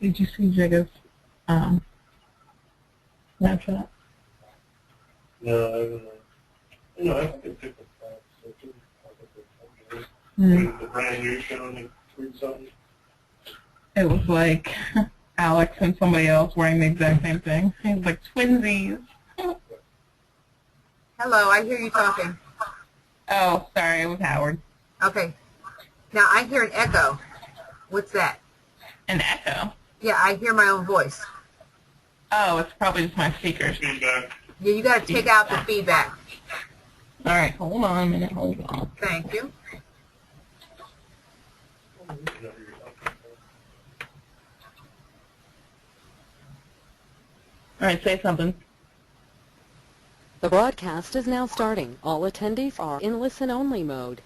Did you see Jigga's Snapchat? No, I haven't. I think it's different types. So it's the brand new show and tweet something. It was like Alex and somebody else wearing the exact same thing. He was like twinsies. Hello, I hear you talking. Oh, sorry, it was Howard. Okay. Now I hear an echo. What's that? An echo? Yeah, I hear my own voice. Oh, it's probably just my speakers. Feedback. Yeah, you got to take out the feedback. All right, hold on a minute. Hold on. Thank you. All right, say something. The broadcast is now starting. All attendees are in listen-only mode.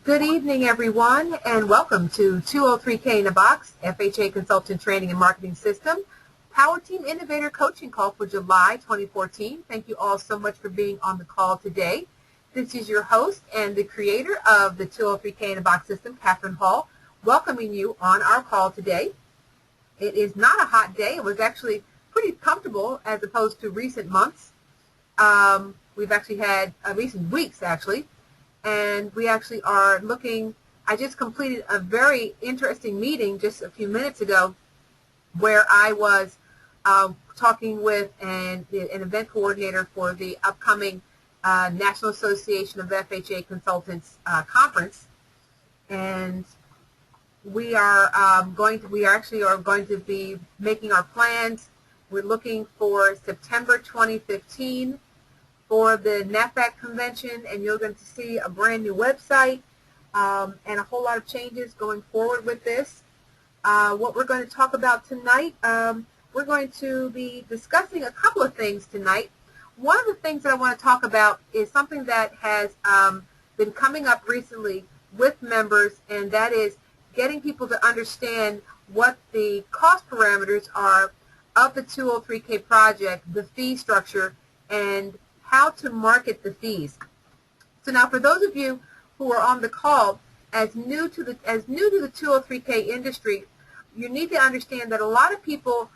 Good evening, everyone, and welcome to 203K in a Box, FHA Consultant Training and Marketing System, Power Team Innovator Coaching Call for July 2014. Thank you all so much for being on the call today. This is your host and the creator of the 203K in a Box system, Catherine Hall, welcoming you on our call today. It is not a hot day. It was actually pretty comfortable as opposed to recent months. We've actually had recent weeks, actually. And we actually are looking, I just completed a very interesting meeting just a few minutes ago where I was talking with an event coordinator for the upcoming National Association of FHA Consultants conference. And we are going to be making our plans. We're looking for September 2015 for the NAFAC convention, and you're going to see a brand new website and a whole lot of changes going forward with this. What we're going to talk about tonight, we're going to be discussing a couple of things tonight. One of the things that I want to talk about is something that has been coming up recently with members, and that is getting people to understand what the cost parameters are of the 203K project, the fee structure, and how to market the fees. So now for those of you who are on the call as new to the 203K industry, you need to understand that a lot of people,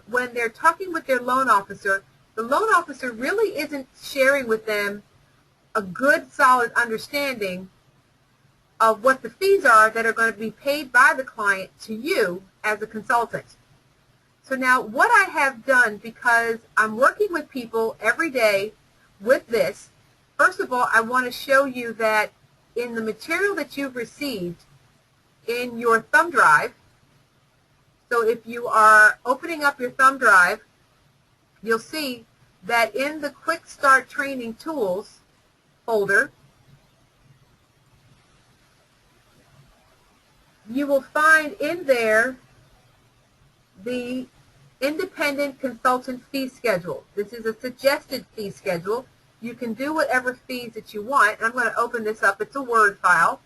when they're talking with their loan officer, the loan officer really isn't sharing with them a good, solid understanding of what the fees are that are going to be paid by the client to you as a consultant. So now what I have done, because I'm working with people every day with this, first of all, I want to show you that in the material that you've received in your thumb drive, so if you are opening up your thumb drive, you'll see that in the Quick Start Training Tools folder, you will find in there the Independent Consultant Fee Schedule. This is a suggested fee schedule. You can do whatever fees that you want. I'm going to open this up. It's a Word file.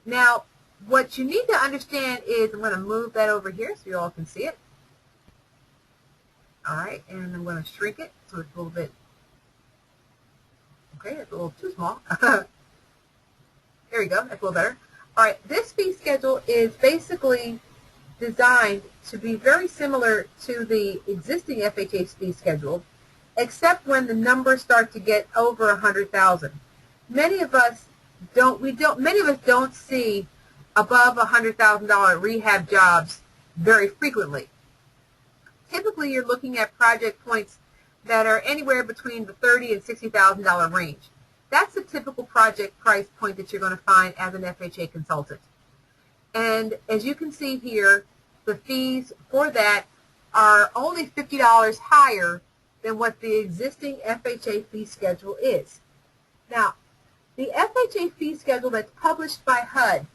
Now, what you need to understand is, I'm going to move that over here so you all can see it. All right, and I'm going to shrink it so it's a little bit, okay, it's a little too small. There we go. That's a little better. All right, this fee schedule is basically designed to be very similar to the existing FHA fee schedule, except when the numbers start to get over 100,000. Many of us don't see above $100,000 rehab jobs very frequently. Typically, you're looking at project points that are anywhere between the $30,000 and $60,000 range. That's the typical project price point that you're going to find as an FHA consultant. And as you can see here, the fees for that are only $50 higher than what the existing FHA fee schedule is. Now, the FHA fee schedule that's published by HUD,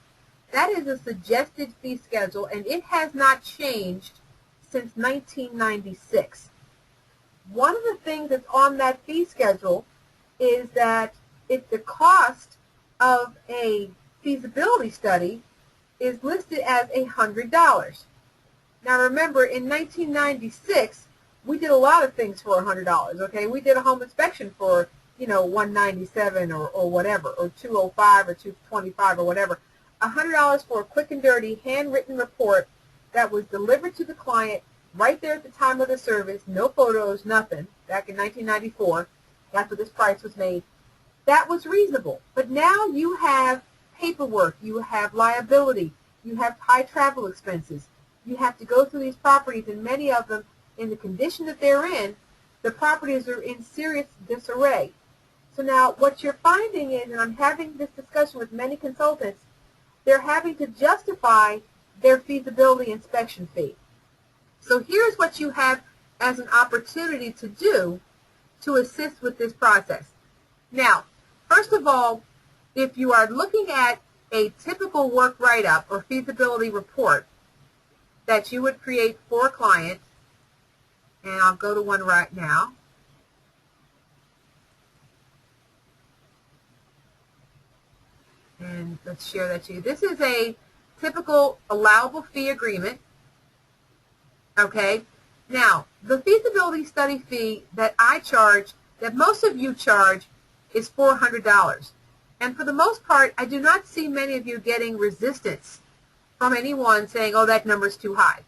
that is a suggested fee schedule, and it has not changed since 1996. One of the things that's on that fee schedule is that if the cost of a feasibility study is listed as $100. Now remember, in 1996, we did a lot of things for $100, okay? We did a home inspection for $197 or whatever, or $205 or $225 or whatever. $100 for a quick and dirty handwritten report that was delivered to the client right there at the time of the service, no photos, nothing, back in 1994, after this price was made. That was reasonable. But now you have paperwork, you have liability, you have high travel expenses. You have to go through these properties, and many of them, in the condition that they're in, the properties are in serious disarray. So now what you're finding is, and I'm having this discussion with many consultants, they're having to justify their feasibility inspection fee. So here's what you have as an opportunity to do to assist with this process. Now, first of all, if you are looking at a typical work write-up or feasibility report that you would create for a client, and I'll go to one right now. And let's share that to you. This is a typical allowable fee agreement. Okay. Now, the feasibility study fee that I charge, that most of you charge, is $400. And for the most part, I do not see many of you getting resistance from anyone saying, oh, that number's too high.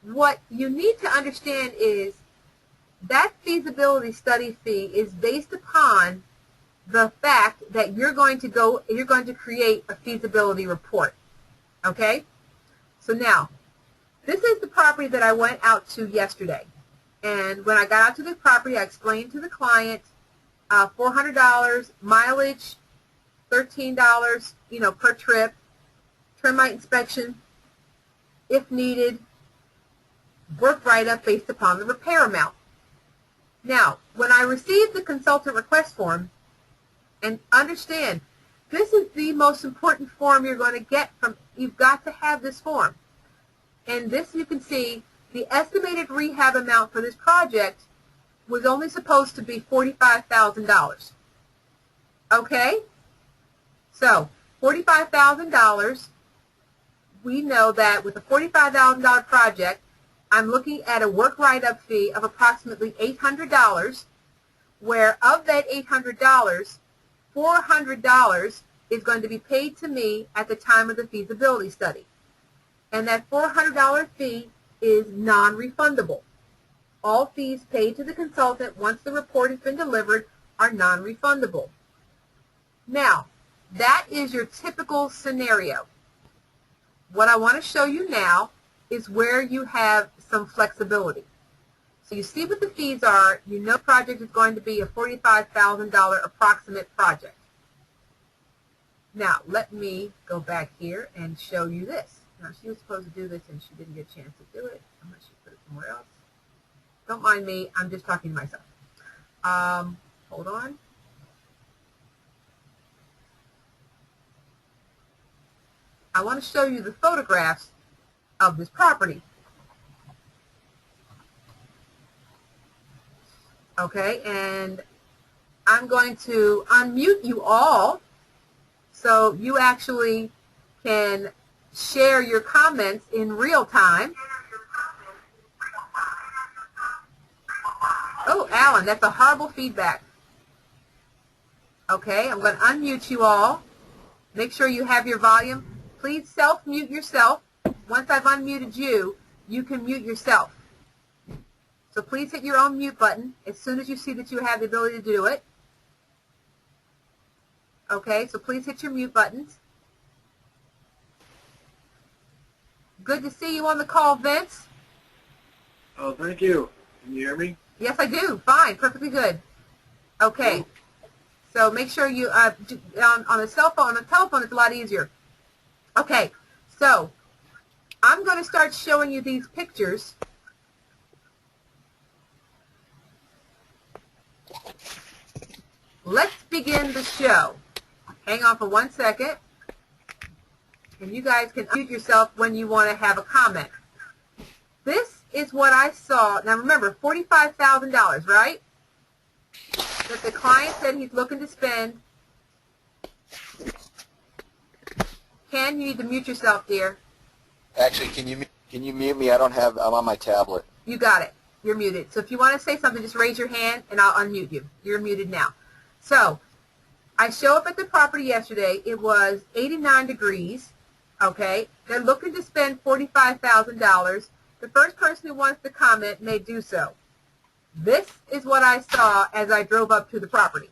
What you need to understand is that feasibility study fee is based upon the fact that you're going to create a feasibility report. Okay? So now, this is the property that I went out to yesterday. And when I got out to the property, I explained to the client $400, mileage, $13, per trip, termite inspection, if needed, work write-up based upon the repair amount. Now, when I received the consultant request form, and understand, this is the most important form you're going to get from, you've got to have this form. And this, you can see, the estimated rehab amount for this project was only supposed to be $45,000. Okay? So, $45,000, we know that with a $45,000 project, I'm looking at a work write-up fee of approximately $800, where of that $800, $400 is going to be paid to me at the time of the feasibility study. And that $400 fee is non-refundable. All fees paid to the consultant once the report has been delivered are non-refundable. Now, that is your typical scenario. What I want to show you now is where you have some flexibility. So you see what the fees are. You know the project is going to be a $45,000 approximate project. Now, let me go back here and show you this. Now, she was supposed to do this and she didn't get a chance to do it. Unless she put it somewhere else. Don't mind me. I'm just talking to myself. Hold on. I want to show you the photographs of this property. Okay, and I'm going to unmute you all so you actually can share your comments in real time. Oh, Alan, that's a horrible feedback. Okay, I'm going to unmute you all. Make sure you have your volume. Please self-mute yourself. Once I've unmuted you, you can mute yourself. So please hit your own mute button as soon as you see that you have the ability to do it. Okay, so please hit your mute buttons. Good to see you on the call, Vince. Oh, thank you. Can you hear me? Yes, I do. Fine, perfectly good. Okay, so make sure you, on a cell phone, on a telephone, it's a lot easier. Okay, so I'm going to start showing you these pictures. Let's begin the show. Hang on for 1 second. And you guys can unmute yourself when you want to have a comment. This is what I saw. Now remember, $45,000, right? That the client said he's looking to spend. Ken, you need to mute yourself, dear. Actually, can you mute me? I'm on my tablet. You got it. You're muted. So if you want to say something, just raise your hand and I'll unmute you. You're muted now. So I show up at the property yesterday. It was 89 degrees. Okay. They're looking to spend $45,000. The first person who wants to comment may do so. This is what I saw as I drove up to the property.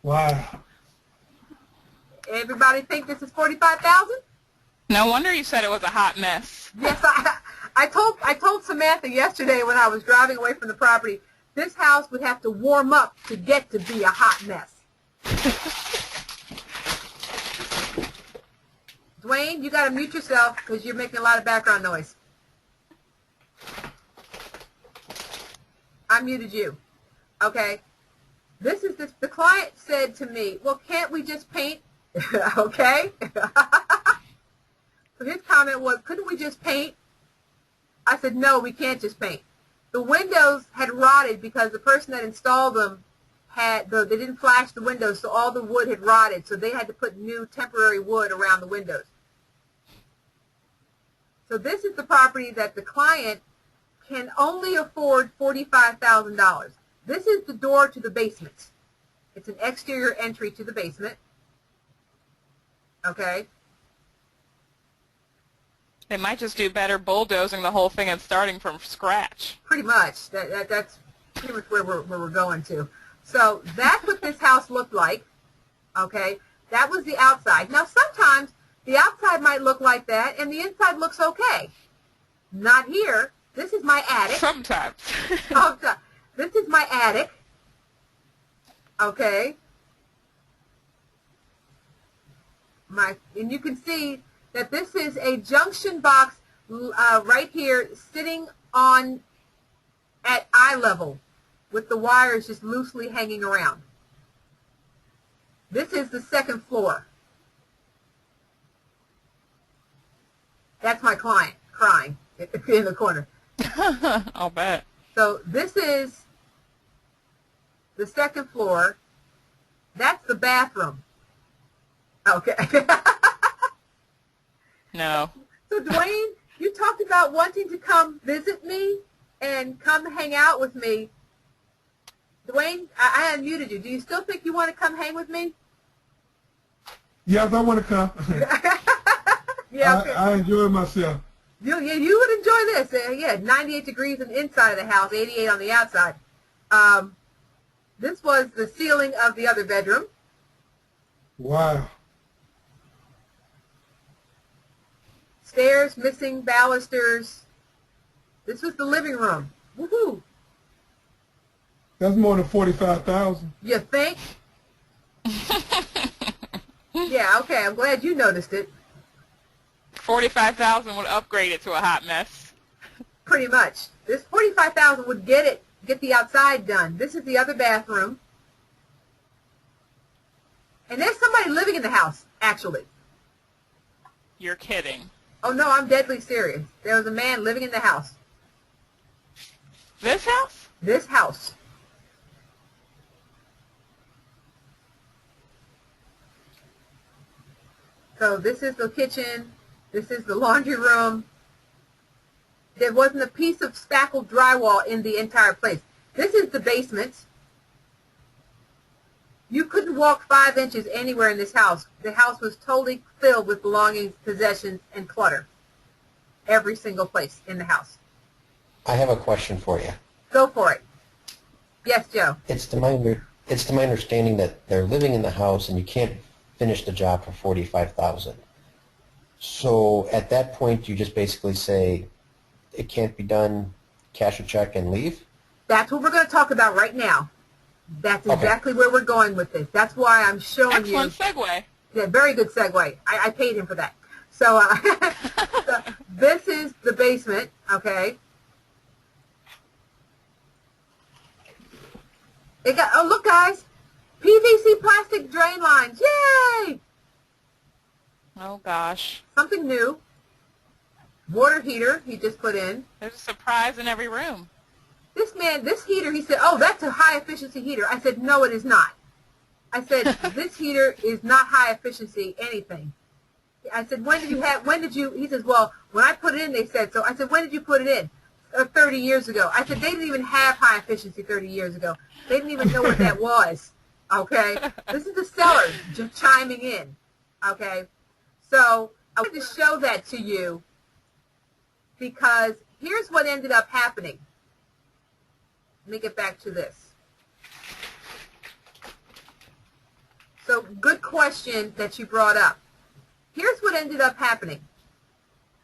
Wow. Everybody think this is $45,000? No wonder you said it was a hot mess. Yes, I told Samantha yesterday when I was driving away from the property, this house would have to warm up to get to be a hot mess. Dwayne, you got to mute yourself because you're making a lot of background noise. I muted you. Okay. The client said to me, well, can't we just paint? Okay. So his comment was, couldn't we just paint? I said, no, we can't just paint. The windows had rotted because the person that installed them they didn't flash the windows, so all the wood had rotted, so they had to put new temporary wood around the windows. So this is the property that the client can only afford $45,000. This is the door to the basement. It's an exterior entry to the basement. Okay. They might just do better bulldozing the whole thing and starting from scratch. Pretty much. That's pretty much where we're going to. So that's what this house looked like. Okay. That was the outside. Now sometimes the outside might look like that and the inside looks okay. Not here. This is my attic. Sometimes. This is my attic. Okay. And you can see that this is a junction box right here sitting at eye level with the wires just loosely hanging around. This is the second floor. That's my client crying in the corner. I'll bet. So this is the second floor. That's the bathroom. Okay. No. So Dwayne, you talked about wanting to come visit me and come hang out with me. Dwayne, I unmuted you. Do you still think you want to come hang with me? Yes, I want to come. Yeah. Okay. I enjoy myself. You would enjoy this. Yeah, 98 degrees on the inside of the house, 88 on the outside. This was the ceiling of the other bedroom. Wow. Stairs missing, balusters. This was the living room. Woohoo! That's more than 45,000. You think? Yeah, okay, I'm glad you noticed it. 45,000 would upgrade it to a hot mess. Pretty much. This 45,000 would get the outside done. This is the other bathroom. And there's somebody living in the house, actually. You're kidding. Oh, no, I'm deadly serious. There was a man living in the house. This house? This house. So this is the kitchen. This is the laundry room. There wasn't a piece of spackled drywall in the entire place. This is the basement. You couldn't walk 5 inches anywhere in this house. The house was totally filled with belongings, possessions, and clutter. Every single place in the house. I have a question for you. Go for it. Yes, Joe. It's to my understanding that they're living in the house and you can't finish the job for $45,000. So at that point, you just basically say it can't be done, cash a check, and leave? That's what we're going to talk about right now. That's exactly where we're going with this. That's why I'm showing you. Excellent segue. Yeah, very good segue. I paid him for that. So, so this is the basement, okay? It got, oh, look, guys. PVC plastic drain lines. Yay! Oh, gosh. Something new. Water heater he just put in. There's a surprise in every room. This heater, he said, oh, that's a high-efficiency heater. I said, no, it is not. I said, this heater is not high-efficiency anything. I said, he says, well, when I put it in, they said so. I said, when did you put it in? 30 years ago. I said they didn't even have high efficiency 30 years ago. They didn't even know what that was. Okay? This is the seller just chiming in. Okay? So I wanted to show that to you because here's what ended up happening. Let me get back to this. So good question that you brought up. Here's what ended up happening.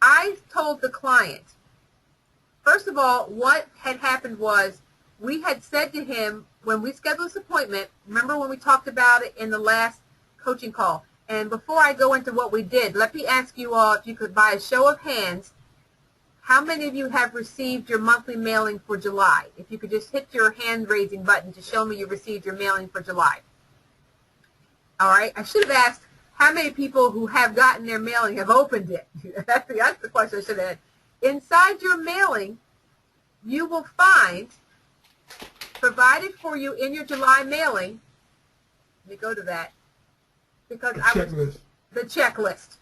I told the client, first of all, what had happened was we had said to him when we scheduled this appointment, remember when we talked about it in the last coaching call, and before I go into what we did, let me ask you all if you could, by a show of hands, how many of you have received your monthly mailing for July? If you could just hit your hand raising button to show me you received your mailing for July. All right, I should have asked how many people who have gotten their mailing have opened it. That's the question I should have had. Inside your mailing, you will find, provided for you in your July mailing, let me go to that, because the checklist.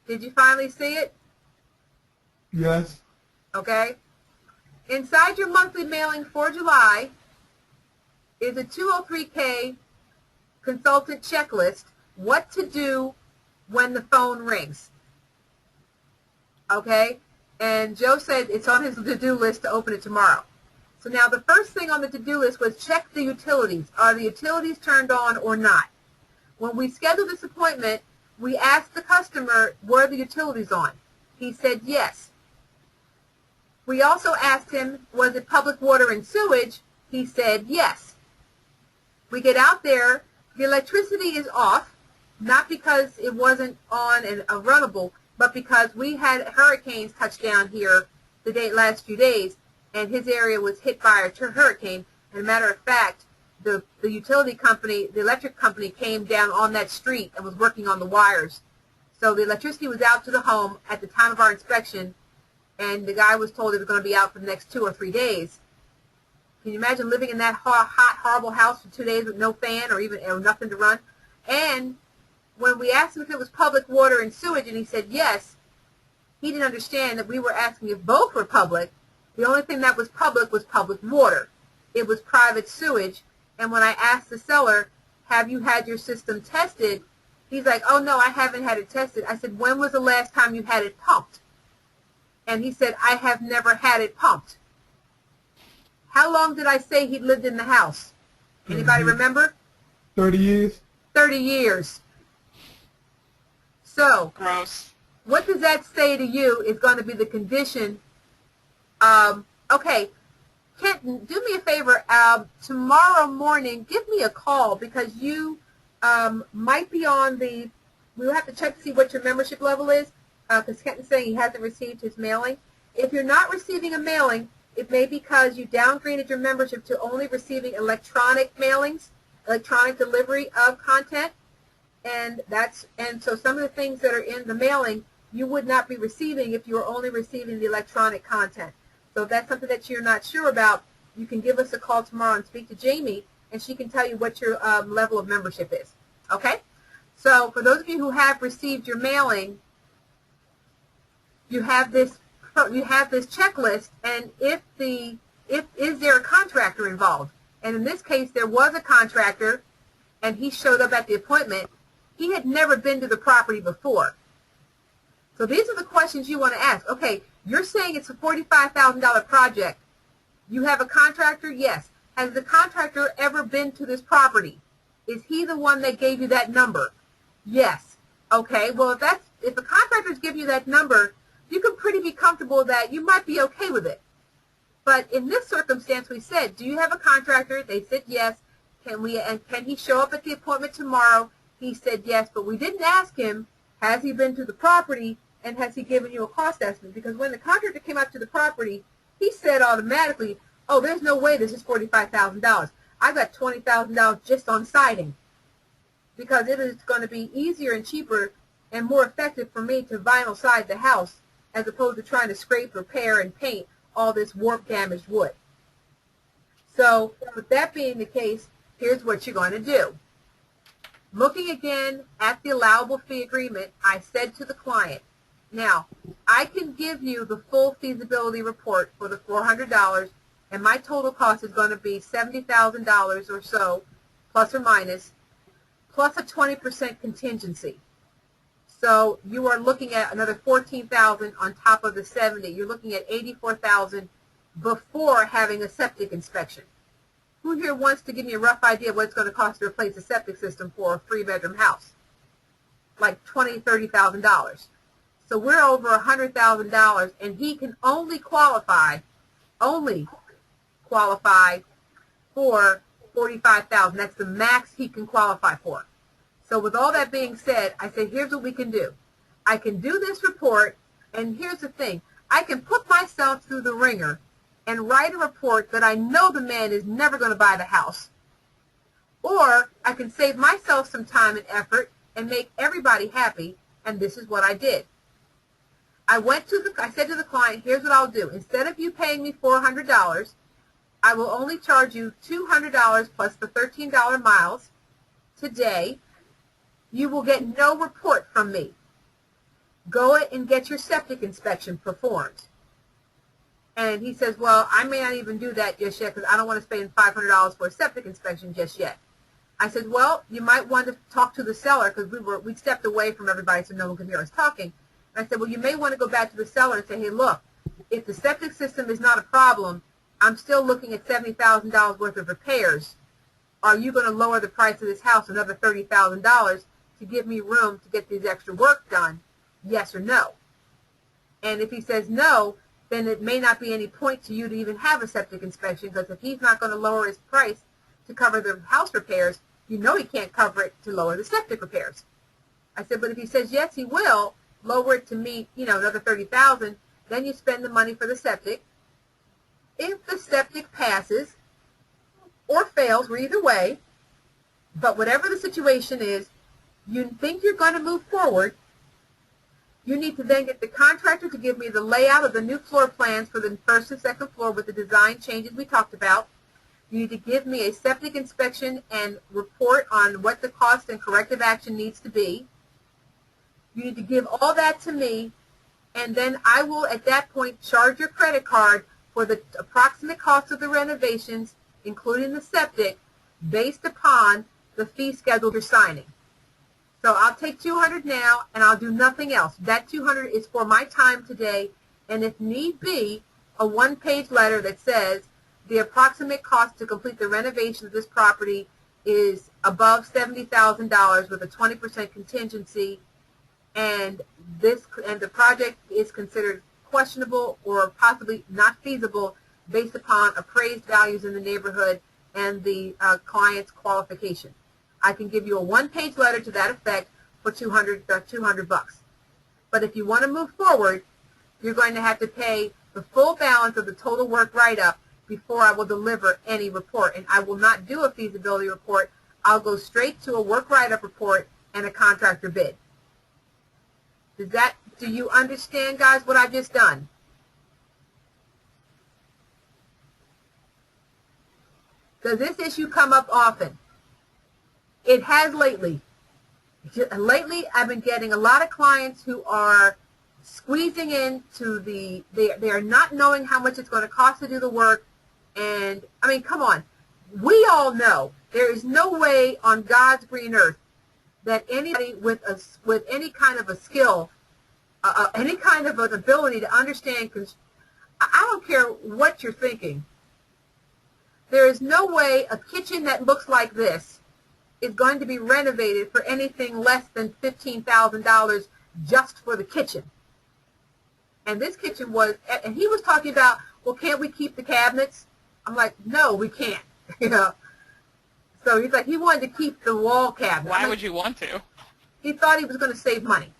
Did you finally see it? Yes. Okay. Inside your monthly mailing for July is a 203K consultant checklist, what to do when the phone rings. Okay? And Joe said it's on his to-do list to open it tomorrow. So now the first thing on the to-do list was check the utilities. Are the utilities turned on or not? When we scheduled this appointment, we asked the customer, were the utilities on? He said yes. We also asked him, was it public water and sewage? He said yes. We get out there, the electricity is off, not because it wasn't on and runnable, but because we had hurricanes touch down here the last few days, and his area was hit by a hurricane. As a matter of fact, the utility company, the electric company came down on that street and was working on the wires. So the electricity was out to the home at the time of our inspection, and the guy was told it was going to be out for the next 2 or 3 days. Can you imagine living in that hot, horrible house for 2 days with no fan or nothing to run? And when we asked him if it was public water and sewage, and he said yes, he didn't understand that we were asking if both were public. The only thing that was public water. It was private sewage. And when I asked the seller, have you had your system tested? He's like, oh, no, I haven't had it tested. I said, when was the last time you had it pumped? And he said, I have never had it pumped. How long did I say he lived in the house? Anybody remember? 30 years. 30 years. So, Gross. what does that say to you is going to be the condition? Okay, Kenton, do me a favor. Tomorrow morning, give me a call because you might be on the, we'll have to check to see what your membership level is because Kenton's saying he hasn't received his mailing. If you're not receiving a mailing, it may be because you downgraded your membership to only receiving electronic mailings, electronic delivery of content, and so some of the things that are in the mailing you would not be receiving if you were only receiving the electronic content. So if that's something that you're not sure about, you can give us a call tomorrow and speak to Jamie, and she can tell you what your level of membership is. Okay? So for those of you who have received your mailing, you have this checklist, and is there a contractor involved? And in this case, there was a contractor, and he showed up at the appointment. He had never been to the property before. So these are the questions you want to ask. Okay, you're saying it's a $45,000 project. You have a contractor? Yes. Has the contractor ever been to this property? Is he the one that gave you that number? Yes. Okay, well, if the contractor's give you that number, you can pretty be comfortable that you might be okay with it. But in this circumstance, we said, do you have a contractor? They said yes. Can he show up at the appointment tomorrow? He said yes, but we didn't ask him, has he been to the property and has he given you a cost estimate? Because when the contractor came out to the property, he said automatically, oh, there's no way this is $45,000. I got $20,000 just on siding because it is going to be easier and cheaper and more effective for me to vinyl side the house as opposed to trying to scrape, repair, and paint all this warp-damaged wood. So with that being the case, here's what you're going to do. Looking again at the allowable fee agreement, I said to the client, Now, I can give you the full feasibility report for the $400, and my total cost is going to be $70,000 or so, plus or minus, plus a 20% contingency. So you are looking at another $14,000 on top of the 70. You're looking at $84,000 before having a septic inspection. Who here wants to give me a rough idea of what it's going to cost to replace a septic system for a 3-bedroom house? Like $20,000, $30,000. So we're over $100,000, and he can only qualify for $45,000. That's the max he can qualify for. So with all that being said, I said, here's what we can do. I can do this report, and here's the thing. I can put myself through the ringer and write a report that I know the man is never going to buy the house. Or I can save myself some time and effort and make everybody happy, and this is what I did. I said to the client, here's what I'll do. Instead of you paying me $400, I will only charge you $200 plus the $13 miles today. You will get no report from me. Go and get your septic inspection performed. And he says, well, I may not even do that just yet because I don't want to spend $500 for a septic inspection just yet. I said, well, you might want to talk to the seller because we stepped away from everybody so no one could hear us talking. I said, well, you may want to go back to the seller and say, hey, look, if the septic system is not a problem, I'm still looking at $70,000 worth of repairs. Are you going to lower the price of this house another $30,000 to give me room to get this extra work done? Yes or no? And if he says no, then it may not be any point to you to even have a septic inspection because if he's not going to lower his price to cover the house repairs, you know he can't cover it to lower the septic repairs. I said, but if he says yes, he will lower it to meet, another $30,000, then you spend the money for the septic. If the septic passes or fails, we're either way, but whatever the situation is, you think you're going to move forward, you need to then get the contractor to give me the layout of the new floor plans for the first and second floor with the design changes we talked about. You need to give me a septic inspection and report on what the cost and corrective action needs to be. You need to give all that to me, and then I will, at that point, charge your credit card for the approximate cost of the renovations, including the septic, based upon the fee schedule you're signing. So I'll take $200 now, and I'll do nothing else. That $200 is for my time today, and if need be, a one-page letter that says the approximate cost to complete the renovation of this property is above $70,000 with a 20% contingency, and the project is considered questionable or possibly not feasible based upon appraised values in the neighborhood and the client's qualification. I can give you a one-page letter to that effect for $200 bucks. But if you want to move forward, you're going to have to pay the full balance of the total work write-up before I will deliver any report. And I will not do a feasibility report. I'll go straight to a work write-up report and a contractor bid. Do you understand, guys, what I've just done? Does this issue come up often? It has lately. Lately, I've been getting a lot of clients who are squeezing into they are not knowing how much it's going to cost to do the work. And, I mean, come on. We all know there is no way on God's green earth that anybody with any kind of a skill, any kind of an ability to understand, I don't care what you're thinking. There is no way a kitchen that looks like this is going to be renovated for anything less than $15,000 just for the kitchen. And this kitchen was, and he was talking about, well, can't we keep the cabinets? I'm like, no, we can't. So he's like, he wanted to keep the wall cabinets. Why would you want to? He thought he was going to save money.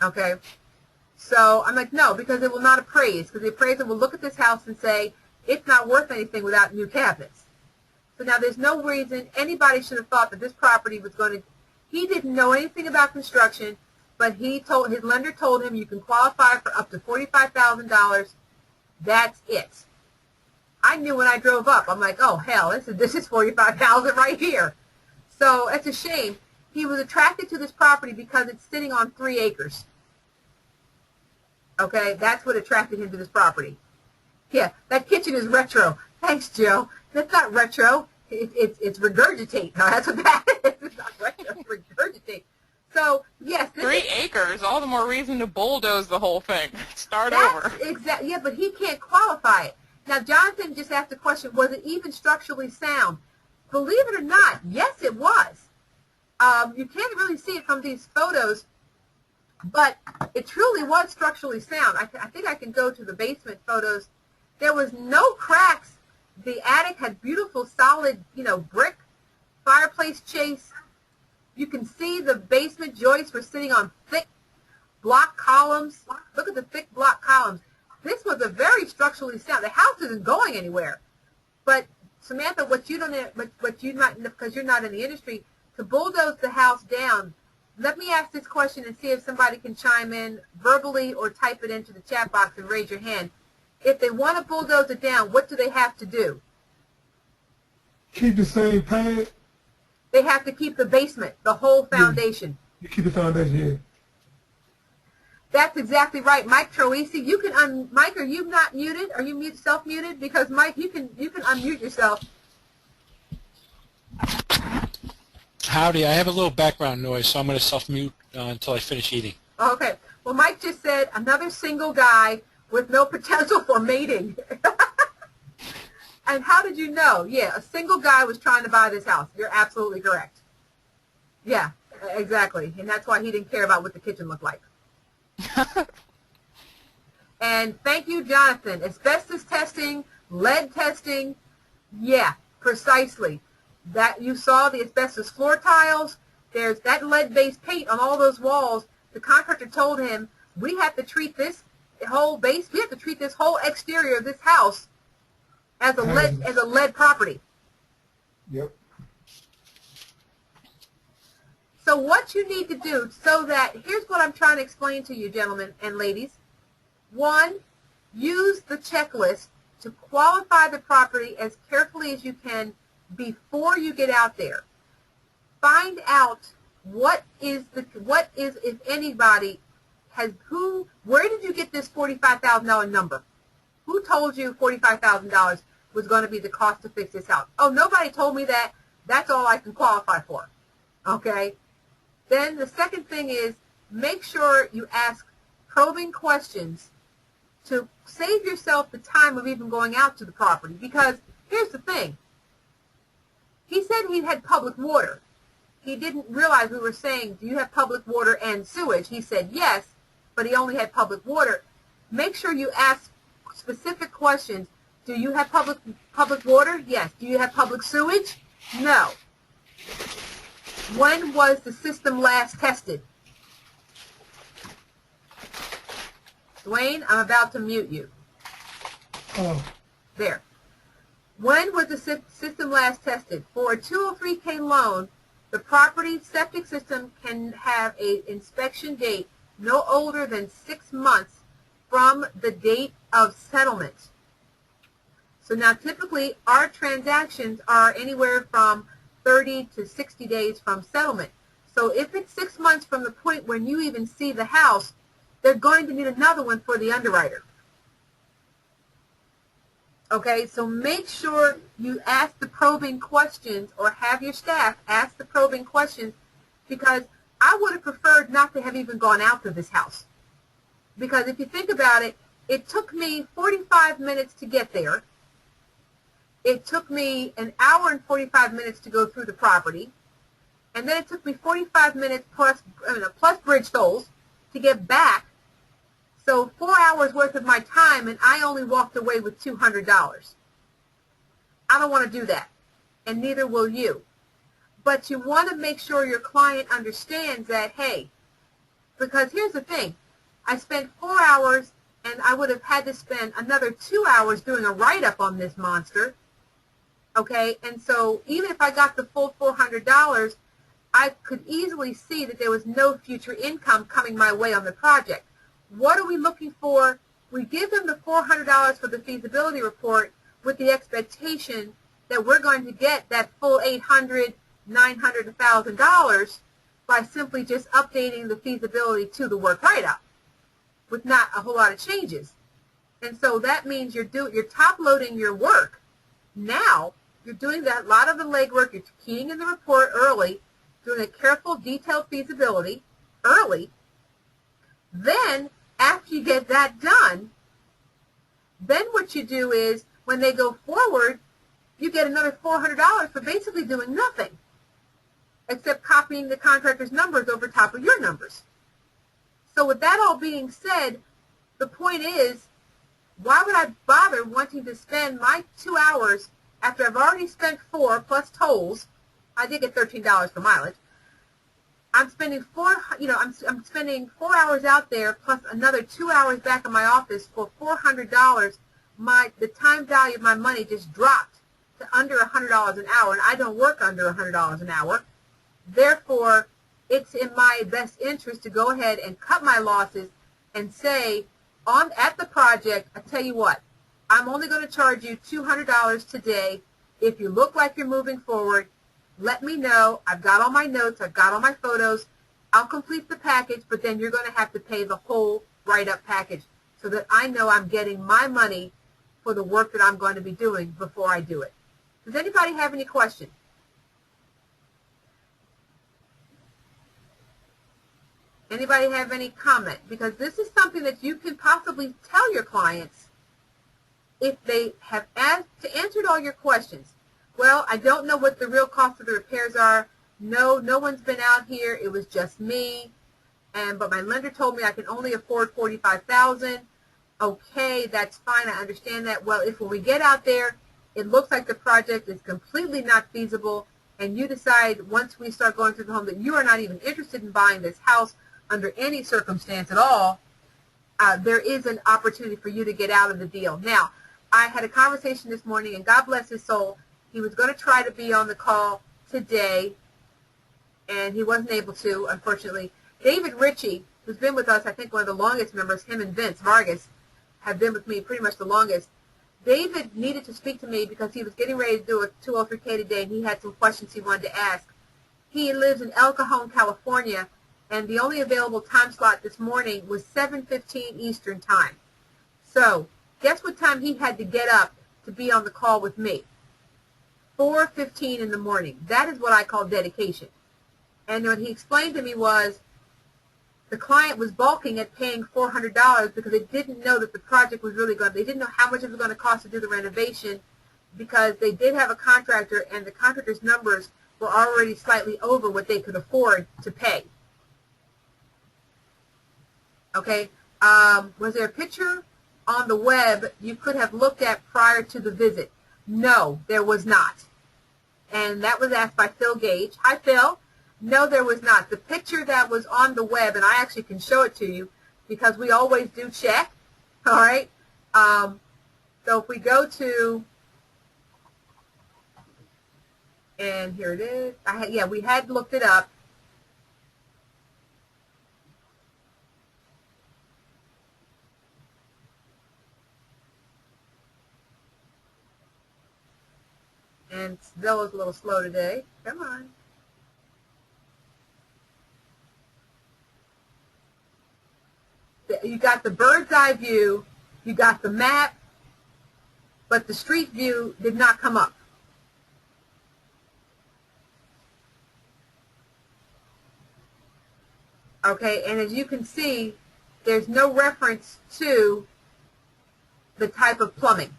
Okay. So I'm like, no, because it will not appraise. Because the appraiser will look at this house and say, it's not worth anything without new cabinets. So now there's no reason anybody should have thought that this property was going to, he didn't know anything about construction, but his lender told him you can qualify for up to $45,000. That's it. I knew when I drove up, I'm like, oh hell, this is $45,000 right here. So it's a shame. He was attracted to this property because it's sitting on 3 acres. Okay, that's what attracted him to this property. Yeah, that kitchen is retro. Thanks, Joe. That's not retro. It's regurgitate. No, that's what that is. It's not retro. It's regurgitate. So yes, 3 acres. All the more reason to bulldoze the whole thing. Start that's over. exactly. Yeah, but he can't qualify it. Now, Jonathan just asked the question: was it even structurally sound? Believe it or not, yes, it was. You can't really see it from these photos, but it truly was structurally sound. I think I can go to the basement photos. There was no cracks. The attic had beautiful, solid, brick fireplace chase. You can see the basement joists were sitting on thick block columns. Look at the thick block columns. This was a very structurally sound. The house isn't going anywhere. But Samantha, what you not, because you're not in the industry, to bulldoze the house down. Let me ask this question and see if somebody can chime in verbally or type it into the chat box and raise your hand. If they want to bulldoze it down, what do they have to do? Keep the same pad. They have to keep the basement, the whole foundation. You keep the foundation here. That's exactly right, Mike Troisi. You can Mike, are you not muted? Are you self-muted? Because Mike, you can unmute yourself. Howdy, I have a little background noise, so I'm going to self-mute until I finish eating. Okay. Well, Mike just said another single guy with no potential for mating. And how did you know? Yeah, a single guy was trying to buy this house. You're absolutely correct. Yeah, exactly. And that's why he didn't care about what the kitchen looked like. And thank you, Jonathan. Asbestos testing, lead testing. Yeah, precisely. That you saw the asbestos floor tiles. There's that lead-based paint on all those walls. The contractor told him, we have to treat this whole base, we have to treat this whole exterior of this house as a lead property. Yep. So what you need to do, so that, here's what I'm trying to explain to you, gentlemen and ladies. One, use the checklist to qualify the property as carefully as you can before you get out there. Find out what is, if anybody has, where did you get this $45,000 number? Who told you $45,000 was going to be the cost to fix this house? Oh, nobody told me that. That's all I can qualify for. Okay? Then the second thing is, make sure you ask probing questions to save yourself the time of even going out to the property. Because here's the thing. He said he had public water. He didn't realize we were saying, do you have public water and sewage? He said yes, but he only had public water. Make sure you ask specific questions. Do you have public water? Yes. Do you have public sewage? No. When was the system last tested? Dwayne, I'm about to mute you. Oh. There. When was the system last tested? For a 203K loan, the property septic system can have an inspection date no older than 6 months from the date of settlement. So now typically our transactions are anywhere from 30 to 60 days from settlement. So if it's 6 months from the point when you even see the house, they're going to need another one for the underwriter. Okay, so make sure you ask the probing questions, or have your staff ask the probing questions, because I would have preferred not to have even gone out to this house. Because if you think about it, it took me 45 minutes to get there. It took me an hour and 45 minutes to go through the property. And then it took me 45 minutes plus bridge tolls to get back. So 4 hours worth of my time, and I only walked away with $200. I don't want to do that, and neither will you. But you want to make sure your client understands that, hey, because here's the thing. I spent 4 hours, and I would have had to spend another 2 hours doing a write-up on this monster. Okay, and so even if I got the full $400, I could easily see that there was no future income coming my way on the project. What are we looking for? We give them the $400 for the feasibility report with the expectation that we're going to get that full $800, $900, $1,000 by simply just updating the feasibility to the work write-up. with not a whole lot of changes. And so that means you're top loading your work. Now you're doing a lot of the legwork. You're keying in the report early, doing a careful, detailed feasibility early. Then after you get that done, then what you do is when they go forward, you get another $400 for basically doing nothing except copying the contractor's numbers over top of your numbers. So with that all being said, the point is, why would I bother wanting to spend my 2 hours after I've already spent 4 plus tolls? I did get $13 for mileage. I'm spending I'm spending 4 hours out there plus another 2 hours back in my office for $400. The time value of my money just dropped to under $100 an hour, and I don't work under $100 an hour. Therefore, it's in my best interest to go ahead and cut my losses and say, at the project, I tell you what, I'm only going to charge you $200 today. If you look like you're moving forward, let me know. I've got all my notes. I've got all my photos. I'll complete the package, but then you're going to have to pay the whole write-up package so that I know I'm getting my money for the work that I'm going to be doing before I do it. Does anybody have any questions? Anybody have any comment? Because this is something that you can possibly tell your clients if they have answered all your questions. Well, I don't know what the real cost of the repairs are. No one's been out here. It was just me. But my lender told me I can only afford $45,000. Okay, that's fine. I understand that. Well, if when we get out there, it looks like the project is completely not feasible, and you decide once we start going through the home that you are not even interested in buying this house under any circumstance at all, there is an opportunity for you to get out of the deal. Now, I had a conversation this morning, and God bless his soul, he was going to try to be on the call today, and he wasn't able to, unfortunately. David Ritchie, who's been with us, I think one of the longest members, him and Vince Vargas, have been with me pretty much the longest. David needed to speak to me because he was getting ready to do a 203K today, and he had some questions he wanted to ask. He lives in El Cajon, California, and the only available time slot this morning was 7:15 Eastern Time. So guess what time he had to get up to be on the call with me? 4:15 in the morning. That is what I call dedication. And what he explained to me was the client was balking at paying $400 because they didn't know that the project was really going to, they didn't know how much it was going to cost to do the renovation, because they did have a contractor and the contractor's numbers were already slightly over what they could afford to pay. Okay, was there a picture on the web you could have looked at prior to the visit? No, there was not. And that was asked by Phil Gage. Hi, Phil. No, there was not. The picture that was on the web, and I actually can show it to you because we always do check, all right? So if we go to, and here it is. Yeah, we had looked it up. And Zella's a little slow today. Come on. You got the bird's eye view, you got the map, but the street view did not come up. Okay, and as you can see, there's no reference to the type of plumbing.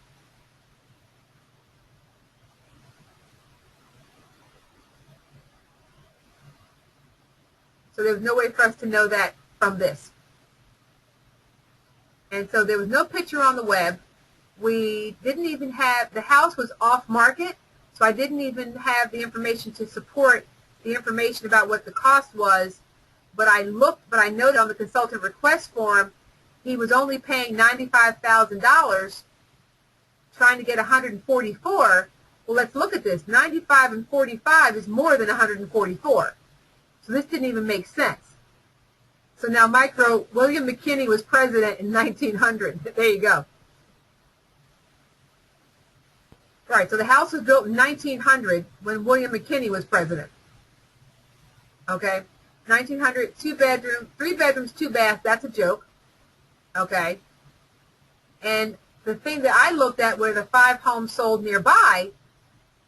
So there's no way for us to know that from this. And so there was no picture on the web. We didn't even have, the house was off market, so I didn't even have the information to support the information about what the cost was. But I noted on the consultant request form, he was only paying $95,000, trying to get 144. Well, let's look at this. 95 and 45 is more than 144. So this didn't even make sense. So now Mike wrote, William McKinney was president in 1900. There you go. All right, so the house was built in 1900 when William McKinney was president. Okay, 1900, 2 bedroom, 3 bedrooms, 2 baths, that's a joke. Okay? And the thing that I looked at were the 5 homes sold nearby,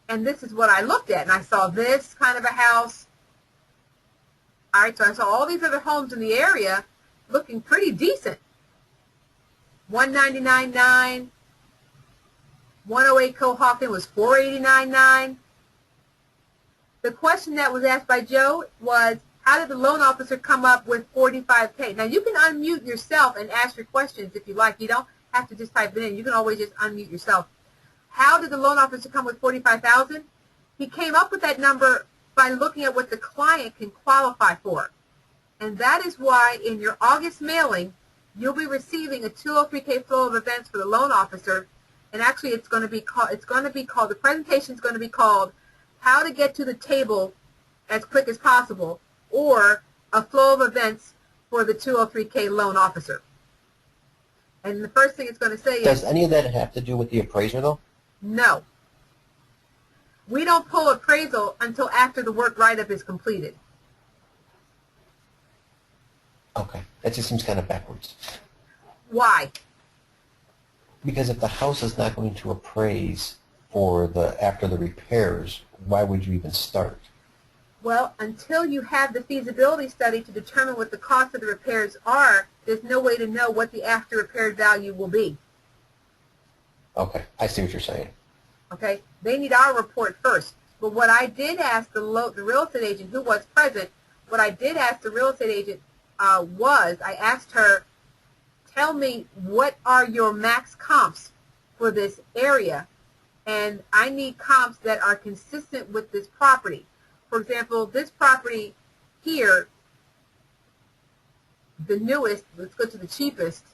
and this is what I looked at. And I saw this kind of a house. All right, so I saw all these other homes in the area looking pretty decent. 199.9. 108 Cohawken was 489.9. The question that was asked by Joe was, how did the loan officer come up with 45K? Now, you can unmute yourself and ask your questions if you like. You don't have to just type it in. You can always just unmute yourself. How did the loan officer come with 45,000? He came up with that number by looking at what the client can qualify for. And that is why in your August mailing, you'll be receiving a 203K flow of events for the loan officer. And actually, the presentation is going to be called How to Get to the Table as Quick as Possible, or a flow of events for the 203K loan officer. And the first thing it's going to say is... Does any of that have to do with the appraiser, though? No. We don't pull appraisal until after the work write-up is completed. Okay. That just seems kind of backwards. Why? Because if the house is not going to appraise for after the repairs, why would you even start? Well, until you have the feasibility study to determine what the cost of the repairs are, there's no way to know what the after repaired value will be. Okay, I see what you're saying. Okay, they need our report first. But what I did ask the real estate agent who was present, what I did ask the real estate agent I asked her, tell me what are your max comps for this area, and I need comps that are consistent with this property. For example, this property here, the newest, let's go to the cheapest,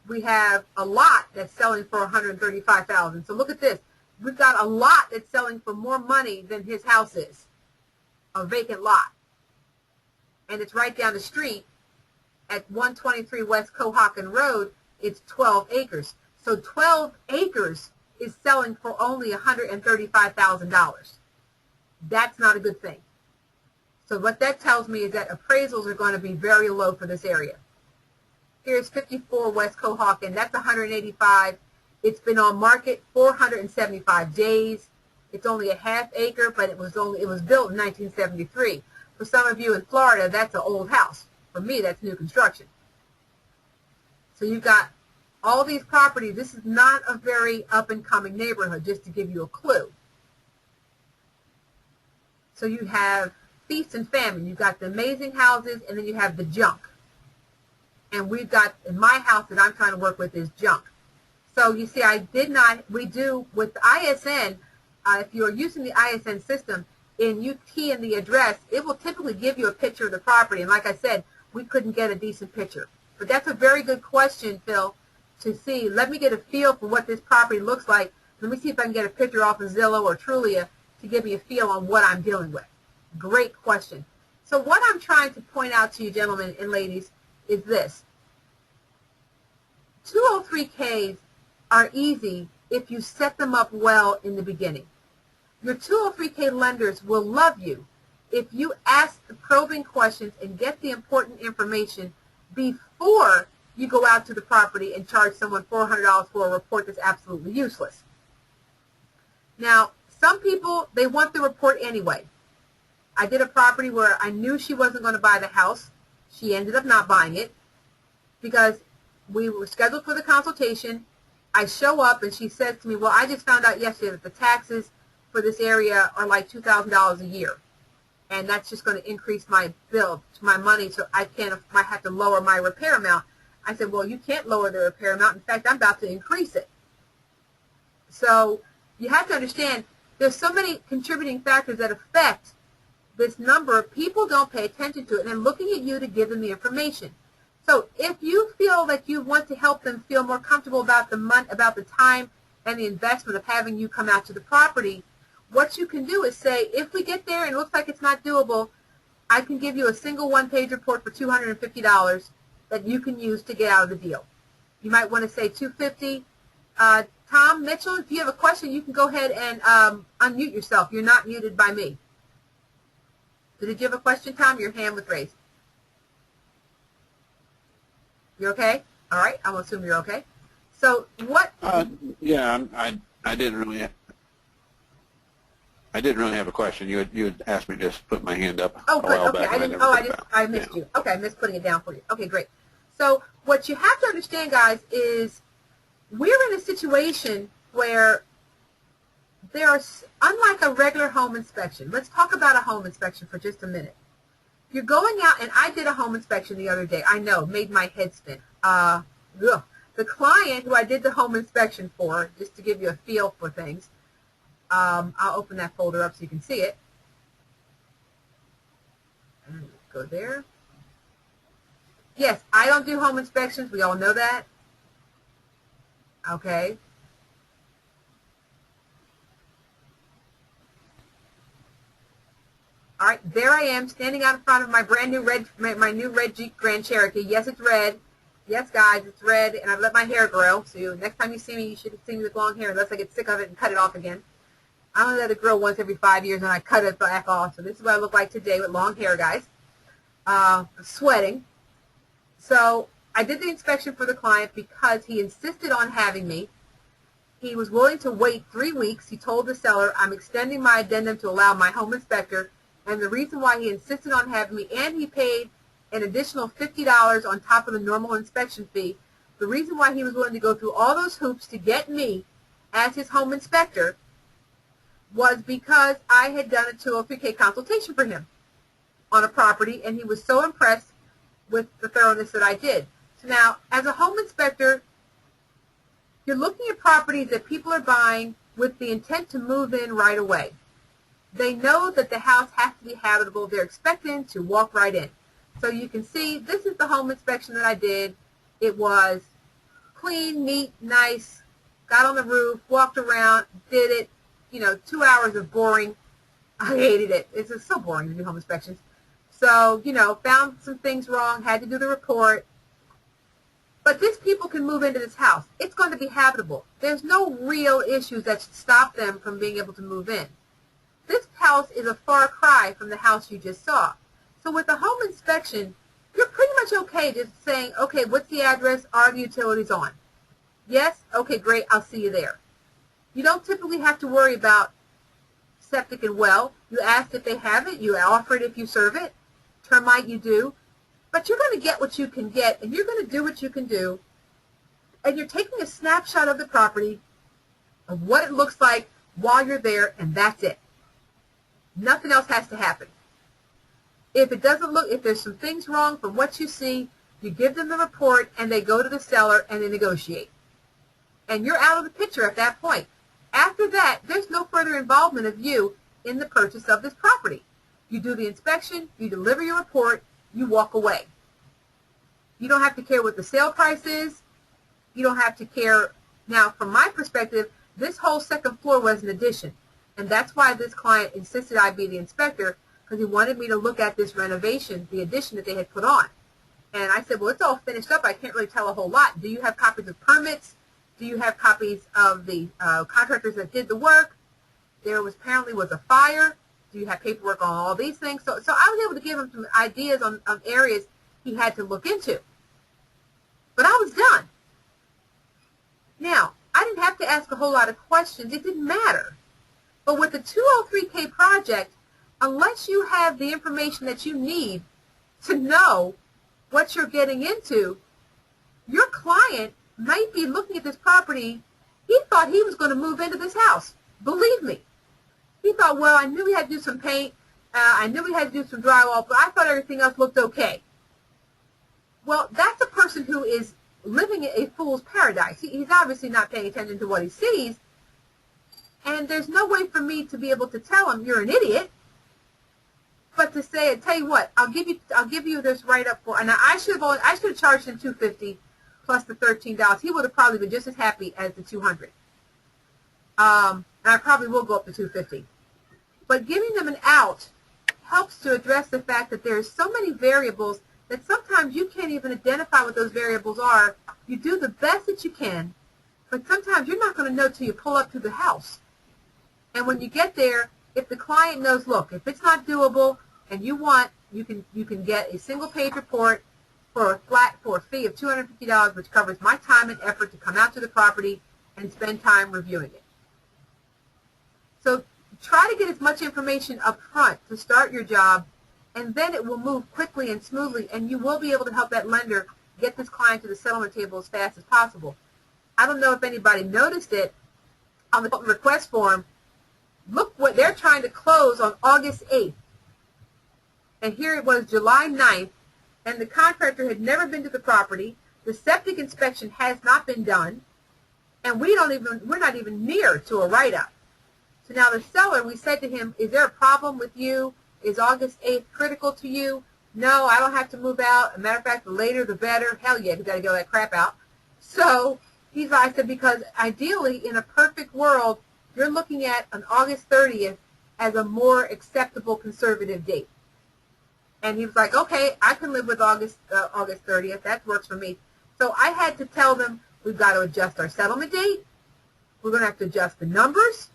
we have a lot that's selling for $135,000. So look at this. We've got a lot that's selling for more money than his house is, a vacant lot. And it's right down the street at 123 West Cohawken Road. It's 12 acres. So 12 acres is selling for only $135,000. That's not a good thing. So what that tells me is that appraisals are going to be very low for this area. Here's 54 West Cohawken. That's 185. It's been on market 475 days. It's only a half acre, but it was built in 1973. For some of you in Florida, that's an old house. For me, that's new construction. So you've got all these properties. This is not a very up-and-coming neighborhood, just to give you a clue. So you have feast and famine. You've got the amazing houses, and then you have the junk. And we've got, in my house that I'm trying to work with, is junk. So you see, we do, with the ISN, if you're using the ISN system, and you key in the address, it will typically give you a picture of the property. And like I said, we couldn't get a decent picture. But that's a very good question, Phil, to see. Let me get a feel for what this property looks like. Let me see if I can get a picture off of Zillow or Trulia to give me a feel on what I'm dealing with. Great question. So what I'm trying to point out to you, gentlemen and ladies, is this. 203Ks are easy if you set them up well in the beginning. Your 203K lenders will love you if you ask the probing questions and get the important information before you go out to the property and charge someone $400 for a report that's absolutely useless. Now, some people, they want the report anyway. I did a property where I knew she wasn't going to buy the house. She ended up not buying it because we were scheduled for the consultation. I show up and she says to me, well, I just found out yesterday that the taxes for this area are like $2,000 a year. And that's just going to increase my bill, my money, so I have to lower my repair amount. I said, well, you can't lower the repair amount. In fact, I'm about to increase it. So you have to understand there's so many contributing factors that affect this number. People don't pay attention to it, and they're looking at you to give them the information. So if you feel that you want to help them feel more comfortable about the time and the investment of having you come out to the property, what you can do is say, if we get there and it looks like it's not doable, I can give you a single one-page report for $250 that you can use to get out of the deal. You might want to say $250. Tom Mitchell, if you have a question, you can go ahead and unmute yourself. You're not muted by me. Did you have a question, Tom? Your hand was raised. You okay? All right, I'm gonna assume you're okay. So what? Yeah, I didn't really have a question. You had asked me to just put my hand up Oh, a good. while Okay, back. I And didn't. never Oh, put it down. I missed you. Okay, I missed putting it down for you. Okay, great. So what you have to understand, guys, is we're in a situation where there's, unlike a regular home inspection. Let's talk about a home inspection for just a minute. You're going out, and I did a home inspection the other day. I know, made my head spin. The client who I did the home inspection for, just to give you a feel for things, I'll open that folder up so you can see it. And go there. Yes, I don't do home inspections. We all know that. Okay. All right, there I am standing out in front of my brand new my new red Jeep Grand Cherokee. Yes, it's red. Yes, guys, it's red, and I've let my hair grow. So next time you see me, you should see me with long hair, unless I get sick of it and cut it off again. I only let it grow once every 5 years, and I cut it back off. So this is what I look like today with long hair, guys. Sweating. So I did the inspection for the client because he insisted on having me. He was willing to wait 3 weeks. He told the seller, I'm extending my addendum to allow my home inspector. And the reason why he insisted on having me, and he paid an additional $50 on top of the normal inspection fee, the reason why he was willing to go through all those hoops to get me as his home inspector was because I had done a 203K consultation for him on a property, and he was so impressed with the thoroughness that I did. So now, as a home inspector, you're looking at properties that people are buying with the intent to move in right away. They know that the house has to be habitable. They're expecting to walk right in. So you can see, this is the home inspection that I did. It was clean, neat, nice, got on the roof, walked around, did it, 2 hours of boring. I hated it. It's just so boring to do home inspections. So, found some things wrong, had to do the report. But these people can move into this house. It's going to be habitable. There's no real issues that should stop them from being able to move in. This house is a far cry from the house you just saw. So with a home inspection, you're pretty much okay just saying, okay, what's the address? Are the utilities on? Yes? Okay, great. I'll see you there. You don't typically have to worry about septic and well. You ask if they have it. You offer it if you serve it. Termite, you do. But you're going to get what you can get, and you're going to do what you can do. And you're taking a snapshot of the property, of what it looks like while you're there, and that's it. Nothing else has to happen. If it doesn't look, if there's some things wrong from what you see, you give them the report, and they go to the seller, and they negotiate. And you're out of the picture at that point. After that, there's no further involvement of you in the purchase of this property. You do the inspection, you deliver your report, you walk away. You don't have to care what the sale price is. You don't have to care. Now, from my perspective, this whole second floor was an addition. And that's why this client insisted I be the inspector, because he wanted me to look at this renovation, the addition that they had put on. And I said, well, it's all finished up. I can't really tell a whole lot. Do you have copies of permits? Do you have copies of the contractors that did the work? There was apparently was a fire. Do you have paperwork on all these things? So I was able to give him some ideas on areas he had to look into. But I was done. Now, I didn't have to ask a whole lot of questions. It didn't matter. But with the 203K project, unless you have the information that you need to know what you're getting into, your client might be looking at this property. He thought he was going to move into this house. Believe me. He thought, well, I knew we had to do some paint. I knew we had to do some drywall, but I thought everything else looked okay. Well, that's a person who is living a fool's paradise. He's obviously not paying attention to what he sees, and there's no way for me to be able to tell him you're an idiot. But to say, tell you what, I'll give you this right up for. And I should have charged him $250 plus the $13. He would have probably been just as happy as the $200. And I probably will go up to $250. But giving them an out helps to address the fact that there's so many variables that sometimes you can't even identify what those variables are. You do the best that you can, but sometimes you're not going to know till you pull up to the house. And when you get there, if the client knows, look, if it's not doable and you want, you can get a single-page report for a fee of $250, which covers my time and effort to come out to the property and spend time reviewing it. So try to get as much information up front to start your job, and then it will move quickly and smoothly, and you will be able to help that lender get this client to the settlement table as fast as possible. I don't know if anybody noticed it on the request form. Look what they're trying to close on August 8th. And here it was July 9th, and the contractor had never been to the property. The septic inspection has not been done, and we're not even near to a write-up. So now the seller, we said to him, is there a problem with you? Is August 8th critical to you? No, I don't have to move out. As a matter of fact, the later the better. Hell yeah, you got to get all that crap out. So I said, because ideally, in a perfect world, you're looking at an August 30th as a more acceptable conservative date. And he was like, okay, I can live with August 30th. That works for me. So I had to tell them, we've got to adjust our settlement date. We're going to have to adjust the numbers.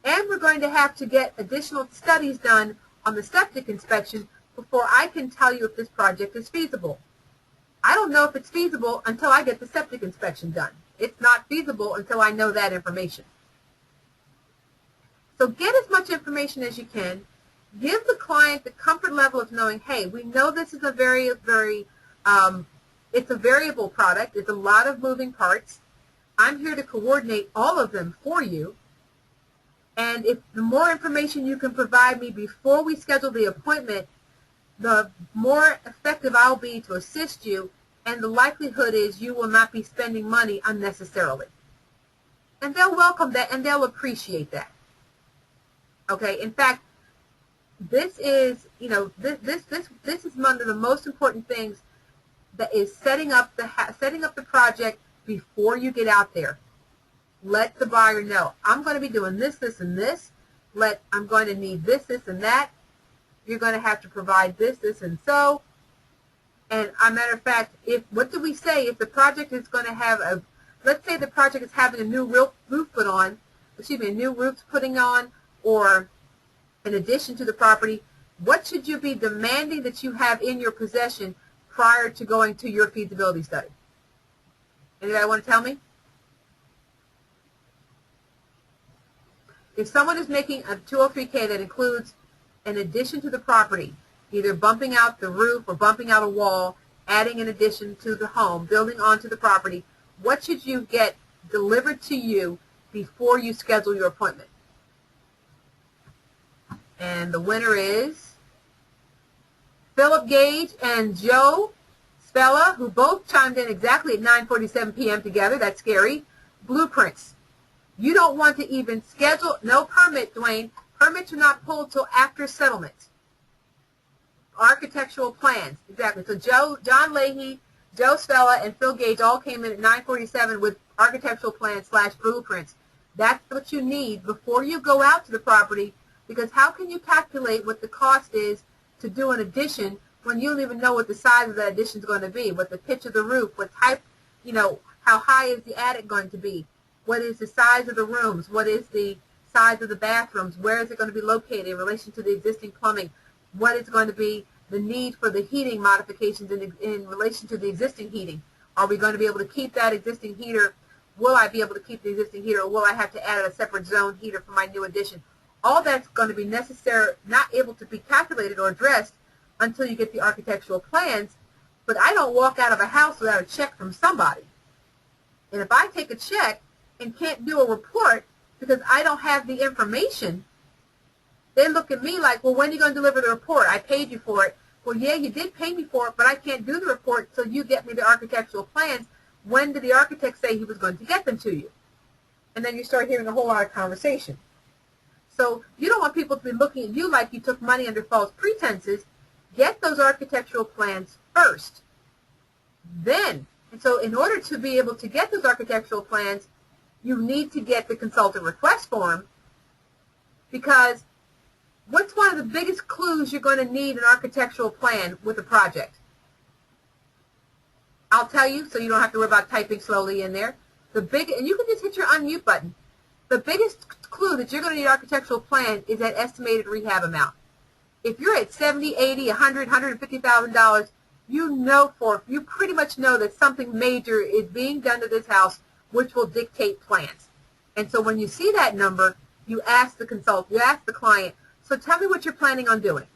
And we're going to have to get additional studies done on the septic inspection before I can tell you if this project is feasible. I don't know if it's feasible until I get the septic inspection done. It's not feasible until I know that information. So get as much information as you can. Give the client the comfort level of knowing, hey, we know this is a it's a variable product. It's a lot of moving parts. I'm here to coordinate all of them for you. And if the more information you can provide me before we schedule the appointment, the more effective I'll be to assist you, and the likelihood is you will not be spending money unnecessarily. And they'll welcome that, and they'll appreciate that. Okay, in fact, this is, this is one of the most important things, that is setting up the project before you get out there. Let the buyer know, I'm going to be doing this, this, and this. I'm going to need this, this, and that. You're going to have to provide this, this, and so. And as a matter of fact, what do we say if the project is going to have let's say the project is having a new roof put on, a new roof putting on, or in addition to the property, what should you be demanding that you have in your possession prior to going to your feasibility study? Anybody want to tell me? If someone is making a 203K that includes, in addition to the property, either bumping out the roof or bumping out a wall, adding an addition to the home, building onto the property, what should you get delivered to you before you schedule your appointment? And the winner is Philip Gage and Joe Spella, who both chimed in exactly at 9:47 p.m. together. That's scary. Blueprints. You don't want to even schedule, no permit, Dwayne. Permits are not pulled till after settlement. Architectural plans, exactly. So John Leahy, Joe Spella, and Phil Gage all came in at 9:47 with architectural plans / blueprints. That's what you need before you go out to the property, because how can you calculate what the cost is to do an addition when you don't even know what the size of that addition is going to be, what the pitch of the roof, what type, how high is the attic going to be, what is the size of the rooms, what is the size of the bathrooms, where is it going to be located in relation to the existing plumbing, what is going to be the need for the heating modifications in relation to the existing heating. Are we going to be able to keep that existing heater? Will I be able to keep the existing heater, or will I have to add a separate zone heater for my new addition? All that's going to be necessary, not able to be calculated or addressed until you get the architectural plans. But I don't walk out of a house without a check from somebody. And if I take a check and can't do a report because I don't have the information, they look at me like, well, when are you going to deliver the report? I paid you for it. Well, yeah, you did pay me for it, but I can't do the report until you get me the architectural plans. When did the architect say he was going to get them to you? And then you start hearing a whole lot of conversation. So you don't want people to be looking at you like you took money under false pretenses. Get those architectural plans first. Then, and so in order to be able to get those architectural plans, you need to get the consultant request form, because what's one of the biggest clues you're going to need an architectural plan with a project? I'll tell you so you don't have to worry about typing slowly in there. And you can just hit your unmute button. The biggest clue that you're going to need an architectural plan is that estimated rehab amount. If you're at $70, $80, $100, $150,000, you pretty much know that something major is being done to this house, which will dictate plans. And so when you see that number, you ask the consultant, you ask the client, so tell me what you're planning on doing.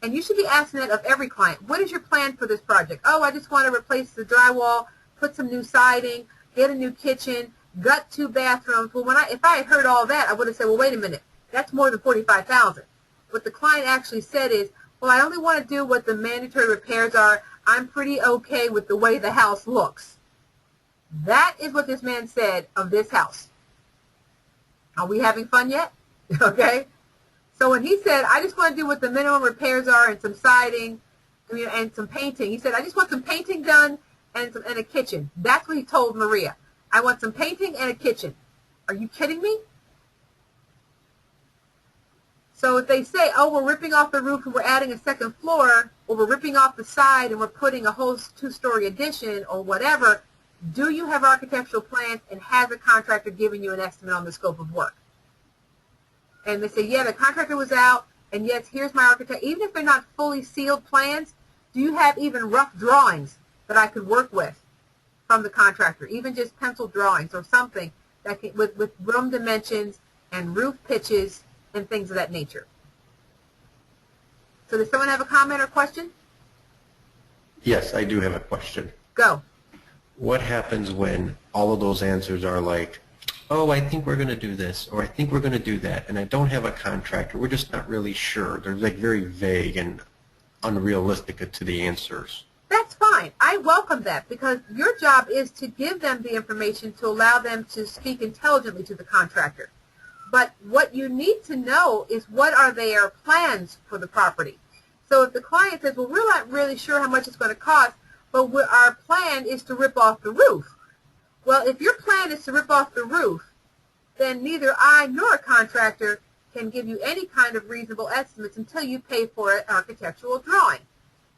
And you should be asking that of every client. What is your plan for this project? Oh, I just want to replace the drywall, put some new siding, get a new kitchen, gut 2 bathrooms. Well, if I had heard all that, I would have said, well, wait a minute, that's more than $45,000. What the client actually said is, well, I only want to do what the mandatory repairs are. I'm pretty okay with the way the house looks. That is what this man said of this house. Are we having fun yet? Okay. So when he said, I just want to do what the minimum repairs are and some siding, and some painting. He said, I just want some painting done and a kitchen. That's what he told Maria. I want some painting and a kitchen. Are you kidding me? So if they say, oh, we're ripping off the roof and we're adding a second floor, or we're ripping off the side and we're putting a whole 2-story addition or whatever, do you have architectural plans and has a contractor given you an estimate on the scope of work? And they say, yeah, the contractor was out, and yes, here's my architect. Even if they're not fully sealed plans, do you have even rough drawings that I could work with from the contractor, even just pencil drawings or something that can, with room dimensions and roof pitches and things of that nature? So does someone have a comment or question? Yes, I do have a question. Go. What happens when all of those answers are like, oh, I think we're going to do this, or I think we're going to do that, and I don't have a contractor. We're just not really sure. They're like very vague and unrealistic to the answers. That's fine. I welcome that, because your job is to give them the information to allow them to speak intelligently to the contractor. But what you need to know is, what are their plans for the property? So if the client says, well, we're not really sure how much it's going to cost, but our plan is to rip off the roof. Well, if your plan is to rip off the roof, then neither I nor a contractor can give you any kind of reasonable estimates until you pay for an architectural drawing.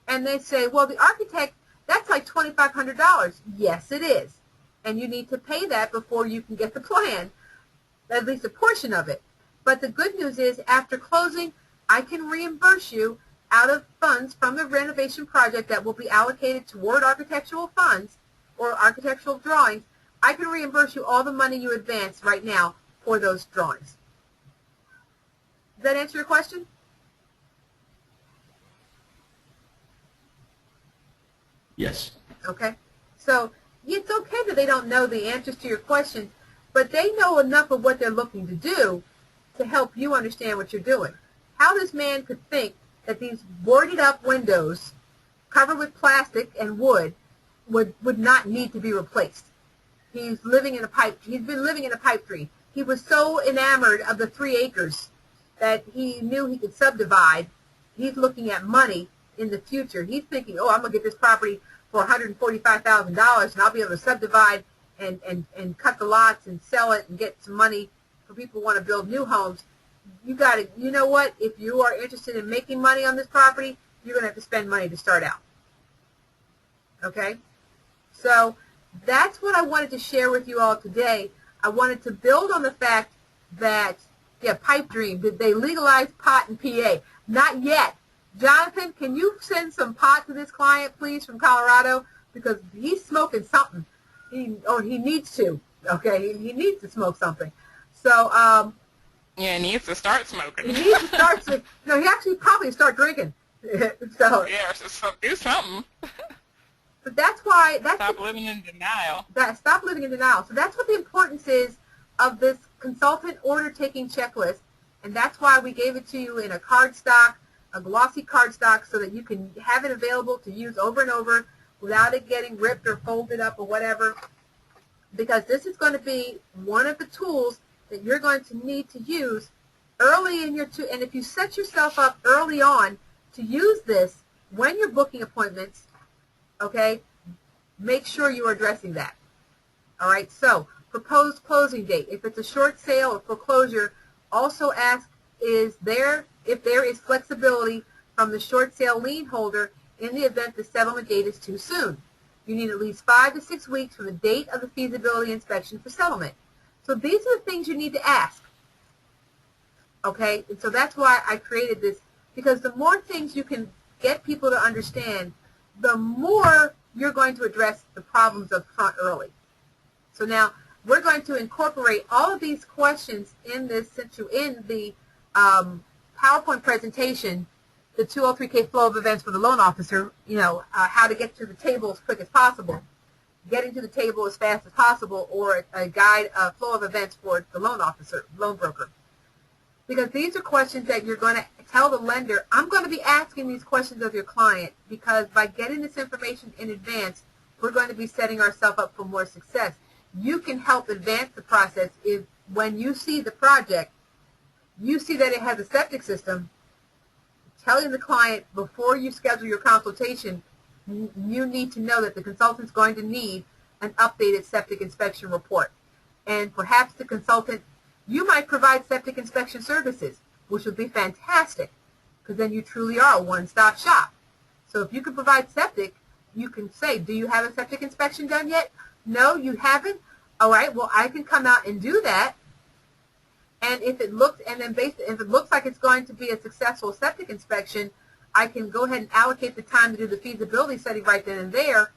And they say, well, the architect, that's like $2,500. Yes, it is. And you need to pay that before you can get the plan, at least a portion of it. But the good news is, after closing, I can reimburse you out of funds from the renovation project that will be allocated toward architectural funds or architectural drawings. I can reimburse you all the money you advance right now for those drawings. Does that answer your question? Yes. Okay. So it's okay that they don't know the answers to your questions, but they know enough of what they're looking to do to help you understand what you're doing. How this man could think that these boarded up windows covered with plastic and wood would not need to be replaced. He's living in a pipe. He's been living in a pipe tree. He was so enamored of the 3 acres that he knew he could subdivide. He's looking at money in the future. He's thinking, oh, I'm going to get this property for $145,000, and I'll be able to subdivide and cut the lots and sell it and get some money for people who want to build new homes. You got to, you know what? If you are interested in making money on this property, you're going to have to spend money to start out. Okay? So that's what I wanted to share with you all today. I wanted to build on the fact that, yeah, pipe dream. Did they legalize pot in PA? Not yet. Jonathan, can you send some pot to this client, please, from Colorado? Because he's smoking something. He needs to. Okay, he needs to smoke something. So, Yeah, he needs to start smoking. he needs to start. No, he actually probably start drinking. So Yeah, so do something. but that's why. Stop living in denial. Stop living in denial. So that's what the importance is of this consultant order-taking checklist, and that's why we gave it to you in a cardstock, a glossy cardstock, so that you can have it available to use over and over without it getting ripped or folded up or whatever, because this is going to be one of the tools that you're going to need to use early in your and if you set yourself up early on to use this when you're booking appointments, okay, make sure you are addressing that. All right, so proposed closing date. If it's a short sale or foreclosure, also ask if there is flexibility from the short sale lien holder in the event the settlement date is too soon. You need at least 5 to 6 weeks from the date of the feasibility inspection for settlement. So these are the things you need to ask. Okay, and so that's why I created this, because the more things you can get people to understand, the more you're going to address the problems up front early. So now we're going to incorporate all of these questions in the PowerPoint presentation, the 203K flow of events for the loan officer, how to get to the table as quick as possible, getting to the table as fast as possible, or a guide, flow of events for the loan officer, loan broker. Because these are questions that you're going to tell the lender, I'm going to be asking these questions of your client, because by getting this information in advance, we're going to be setting ourselves up for more success. You can help advance the process if when you see the project, you see that it has a septic system, telling the client before you schedule your consultation, you need to know that the consultant's going to need an updated septic inspection report. And perhaps the consultant, you might provide septic inspection services, which would be fantastic, because then you truly are a one-stop shop. So if you can provide septic, you can say, do you have a septic inspection done yet? No, you haven't? All right, well, I can come out and do that. And if it looks, if it looks like it's going to be a successful septic inspection, I can go ahead and allocate the time to do the feasibility study right then and there.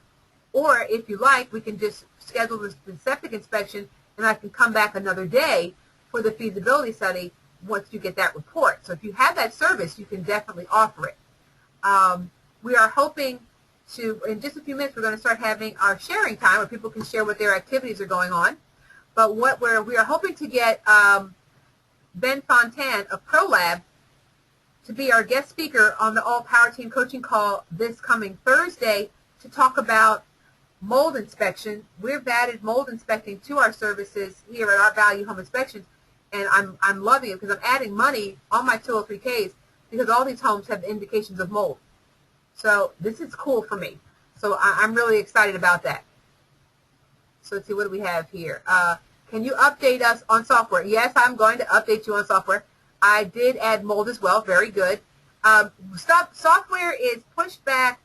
Or if you like, we can just schedule the septic inspection, and I can come back another day for the feasibility study once you get that report. So if you have that service, you can definitely offer it. We are hoping to, in just a few minutes, we're going to start having our sharing time where people can share what their activities are going on. But we are hoping to get Ben Fontan of ProLab to be our guest speaker on the All Power Team coaching call this coming Thursday to talk about mold inspection. We've added mold inspecting to our services here at our Value Home Inspections, and I'm loving it because I'm adding money on my 203Ks because all these homes have indications of mold. So this is cool for me. So I'm really excited about that. So let's see, what do we have here? Can you update us on software? Yes, I'm going to update you on software. I did add mold as well. Very good. Software is pushed back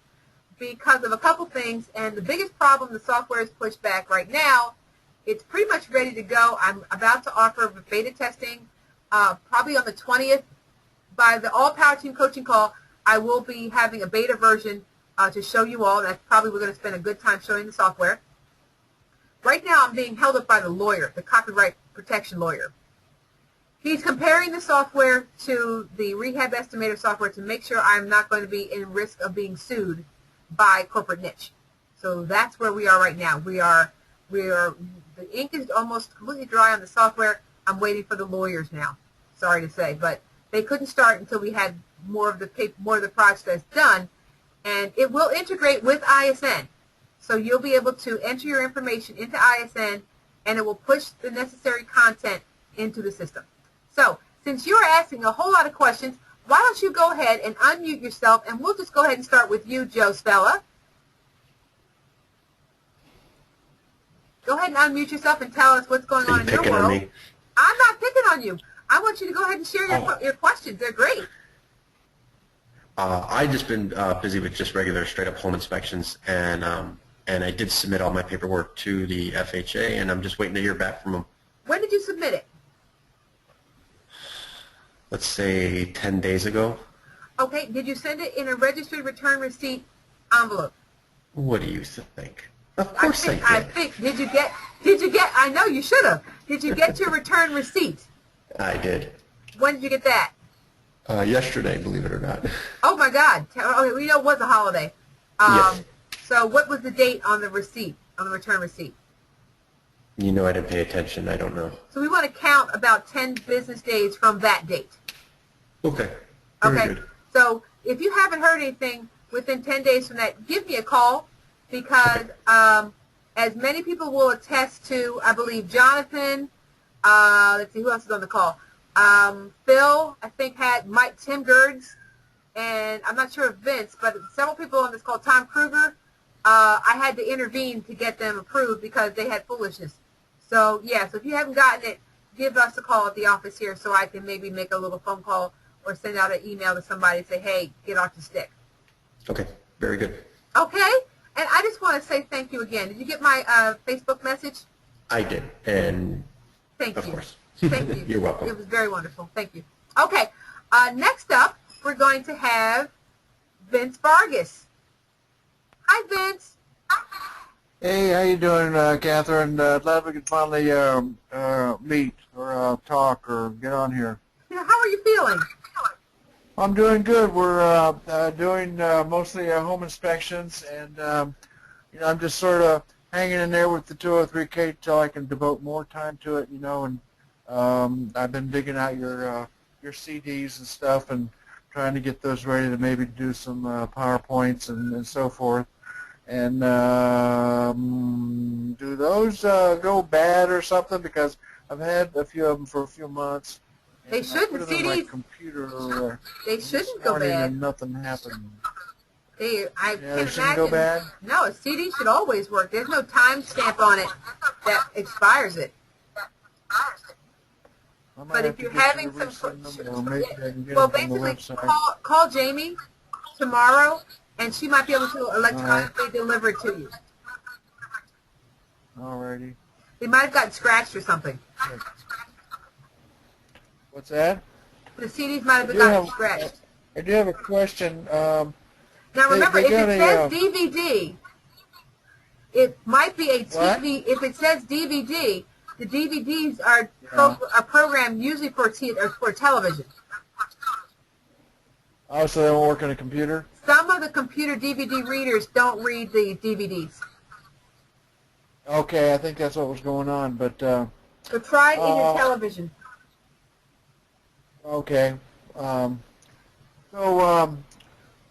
because of a couple things, and the biggest problem the software is pushed back right now, it's pretty much ready to go. I'm about to offer beta testing probably on the 20th. By the All Power Team coaching call, I will be having a beta version to show you all. That's probably we're going to spend a good time showing the software. Right now I'm being held up by the lawyer, the copyright protection lawyer. He's comparing the software to the rehab estimator software to make sure I'm not going to be in risk of being sued by corporate niche. So that's where we are right now. The ink is almost completely dry on the software. I'm waiting for the lawyers now. Sorry to say, but they couldn't start until we had more of the process done, and it will integrate with ISN. So you'll be able to enter your information into ISN, and it will push the necessary content into the system. So since you're asking a whole lot of questions, why don't you go ahead and unmute yourself, and we'll just go ahead and start with you, Joe Spella. Go ahead and unmute yourself and tell us what's going on in your world. Me. I'm not picking on you. I want you to go ahead and share your questions. They're great. I've just been busy with just regular straight-up home inspections, and I did submit all my paperwork to the FHA, and I'm just waiting to hear back from them. When did you submit it? Let's say 10 days ago. Okay. Did you send it in a registered return receipt envelope? What do you think? Of course I did. Did you get, I know you should have. Did you get your return receipt? I did. When did you get that? Yesterday, believe it or not. Oh my God. Okay, we know it was a holiday. Yes. So what was the date on the receipt, on the return receipt? You know I didn't pay attention. I don't know. So we want to count about 10 business days from that date. Okay. Very good. So if you haven't heard anything within 10 days from that, give me a call, because as many people will attest to, I believe Jonathan, let's see, who else is on the call? Phil, I think, had Tim Gerds, and I'm not sure if Vince, but several people on this call, Tom Kruger, I had to intervene to get them approved because they had foolishness. So, yeah, so if you haven't gotten it, give us a call at the office here so I can maybe make a little phone call or send out an email to somebody and say, hey, get off the stick. Okay, very good. Okay, and I just want to say thank you again. Did you get my Facebook message? I did, and thank you. Of course. Thank you. You're welcome. It was very wonderful. Thank you. Okay, next up, we're going to have Vince Vargas. Hi, Vince. Hey, how you doing, Catherine? Glad we could finally meet or talk or get on here. How are you feeling? I'm doing good. We're doing mostly home inspections, and I'm just sort of hanging in there with the 203K till I can devote more time to it, and I've been digging out your CDs and stuff and trying to get those ready to maybe do some PowerPoints and so forth. And do those go bad or something? Because I've had a few of them for a few months. They shouldn't. I put it on my CDs. computer. They shouldn't go morning bad. And nothing happened. I Yeah, they can't shouldn't go imagine. bad. No, a CD should always work. There's no timestamp on it that expires it. I might But have if to you're get having you to some, resend them, or maybe I can get well, them from the basically, website. call Jamie tomorrow, and she might be able to electronically deliver it to you. Alrighty. They might have gotten scratched or something. What's that? The CDs might have I do gotten have- scratched. I do have a question. Now remember, they if got it says DVD, it might be a What? TV. If it says DVD, the DVDs are Yeah. are programmed usually for television. Oh, so they won't work on a computer? Some of the computer DVD readers don't read the DVDs. Okay, I think that's what was going on, but So try it in your television. okay.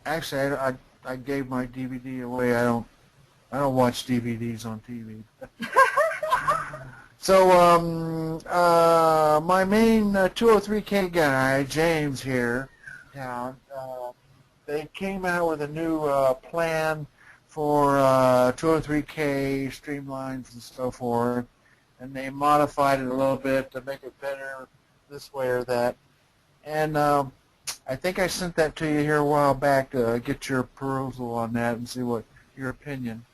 Actually, I gave my DVD away. I don't watch DVDs on TV. So my main 203K guy, James here, they came out with a new plan for 203K streamlines and so forth, and they modified it a little bit to make it better this way or that. And I think I sent that to you here a while back to get your perusal on that and see what your opinion.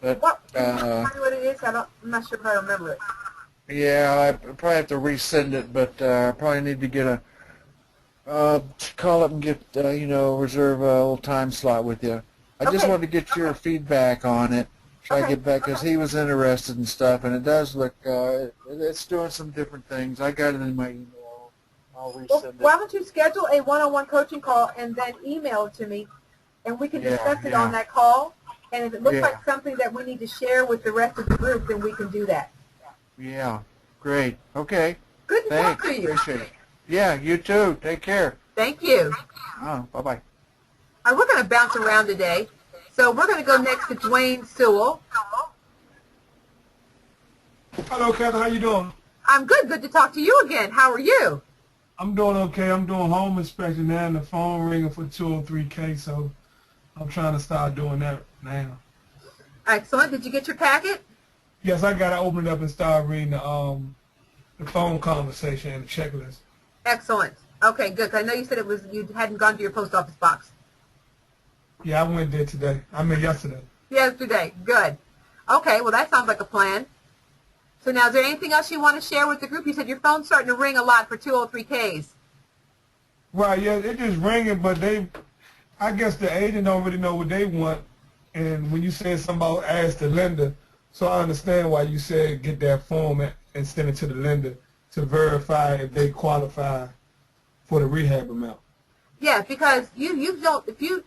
But What? Tell me what it is. I'm not sure if I remember it. yeah, I probably have to resend it, but I probably need to get call up and get reserve a little time slot with you. I just Okay. wanted to get your feedback on it. So I Okay. get back because he was interested in stuff, and it does look it's doing some different things. I got it in my email. I'll Well, resend why it. don't you schedule a one-on-one coaching call and then email it to me, and we can Yeah, discuss it yeah. on that call. And if it looks Yeah. like something that we need to share with the rest of the group, then we can do that. Yeah, great. Okay, Good to thanks. talk to you. Appreciate it. Yeah, you too. Take care. Thank you. Bye bye. All right, we're going to bounce around today. So we're going to go next to Dwayne Sewell. Hello, Catherine. How you doing? I'm good. Good to talk to you again. How are you? I'm doing okay. I'm doing home inspection now, and the phone ringing for 203K, so I'm trying to start doing that now. Excellent. Did you get your packet? Yes, I got to open it up and start reading the phone conversation and the checklist. Excellent. Okay, good. 'Cause I know you said you hadn't gone to your post office box Yeah, I went there today. I mean, yesterday. yesterday. Good. Okay, well, that sounds like a plan. So now, is there anything else you want to share with the group? You said your phone's starting to ring a lot for 203Ks. Right, yeah, it's just ringing, but I guess the agent don't really know what they want. And when you said something about ask the lender, so I understand why you said get that form and send it to the lender to verify if they qualify for the rehab amount. Yeah, because you don't, if you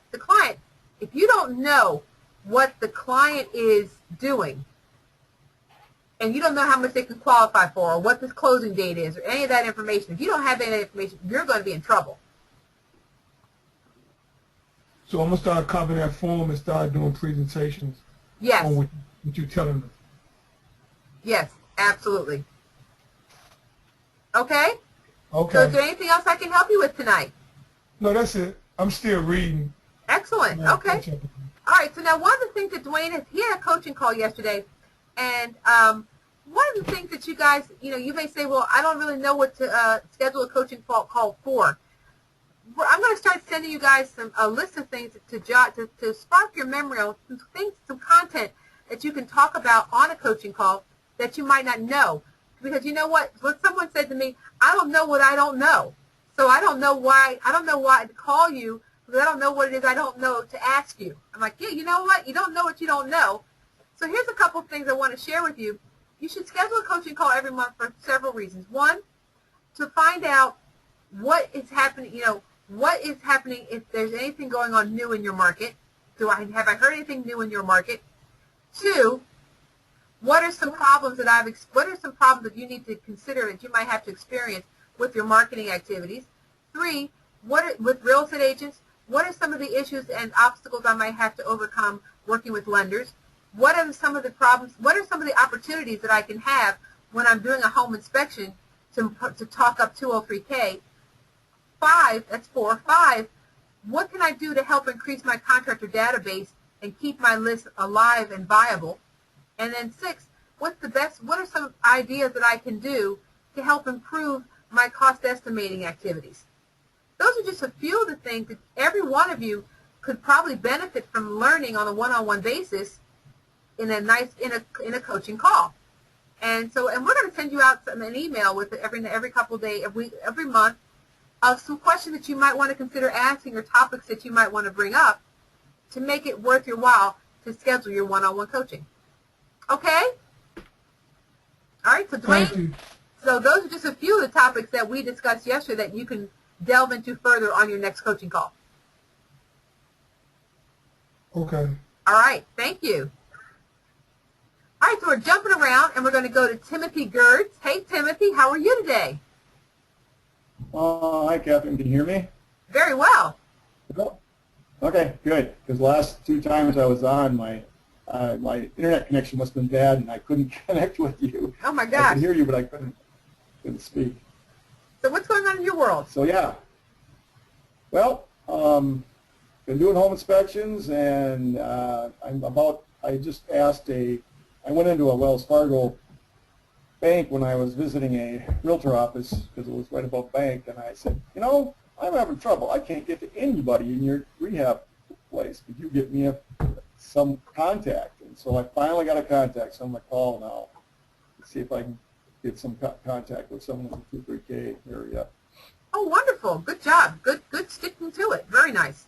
don't know what the client is doing, and you don't know how much they can qualify for, or what this closing date is, or any of that information, if you don't have any of that information, you're going to be in trouble. So I'm going to start copying that form and start doing presentations Yes, on what you're telling them. yes, absolutely. Okay? So Okay. is there anything else I can help you with tonight? No, that's it. I'm still reading. Excellent. Okay. All right. So now one of the things that Dwayne he had a coaching call yesterday, and one of the things that you guys, you may say, well, I don't really know what to schedule a coaching call for. I'm going to start sending you guys a list of things to spark your memory on some content that you can talk about on a coaching call that you might not know. Because you know what someone said to me, I don't know what I don't know. So I don't know why to call you because I don't know what it is I don't know to ask you. I'm like, yeah, you know what? You don't know what you don't know. So here's a couple of things I want to share with you. You should schedule a coaching call every month for several reasons. One, to find out what is happening, what is happening, if there's anything going on new in your market. Have I heard anything new in your market? Two, what are some problems that you need to consider that you might have to experience with your marketing activities? Three, with real estate agents, what are some of the issues and obstacles I might have to overcome working with lenders? What are some of the problems? What are some of the opportunities that I can have when I'm doing a home inspection to talk up 203K? Five, that's 4. 5, what can I do to help increase my contractor database and keep my list alive and viable? And then 6, what are some ideas that I can do to help improve my cost estimating activities? Those are just a few of the things that every one of you could probably benefit from learning on a one-on-one basis in a coaching call. And we're going to send you out an email with every couple of days, every month, of some questions that you might want to consider asking or topics that you might want to bring up to make it worth your while to schedule your one-on-one coaching. Okay? All right, so Dwayne, so those are just a few of the topics that we discussed yesterday that you can delve into further on your next coaching call. Okay. All right, thank you. All right, so we're jumping around, and we're going to go to Timothy Gertz. Hey, Timothy, how are you today? Hi, Catherine. Can you hear me? Very well. Okay, good. Because the last 2 times I was on, my internet connection must have been bad, and I couldn't connect with you. Oh, my gosh. I could hear you, but I couldn't speak. So what's going on in your world? So, yeah. Well, been doing home inspections, and I went into a Wells Fargo bank when I was visiting a realtor office because it was right above bank, and I said, I'm having trouble. I can't get to anybody in your rehab place. Could you get me some contact? And so I finally got a contact, so I'm going to call now to see if I can get some contact with someone in the 2-3K area. Oh, wonderful. Good job. Good sticking to it. Very nice.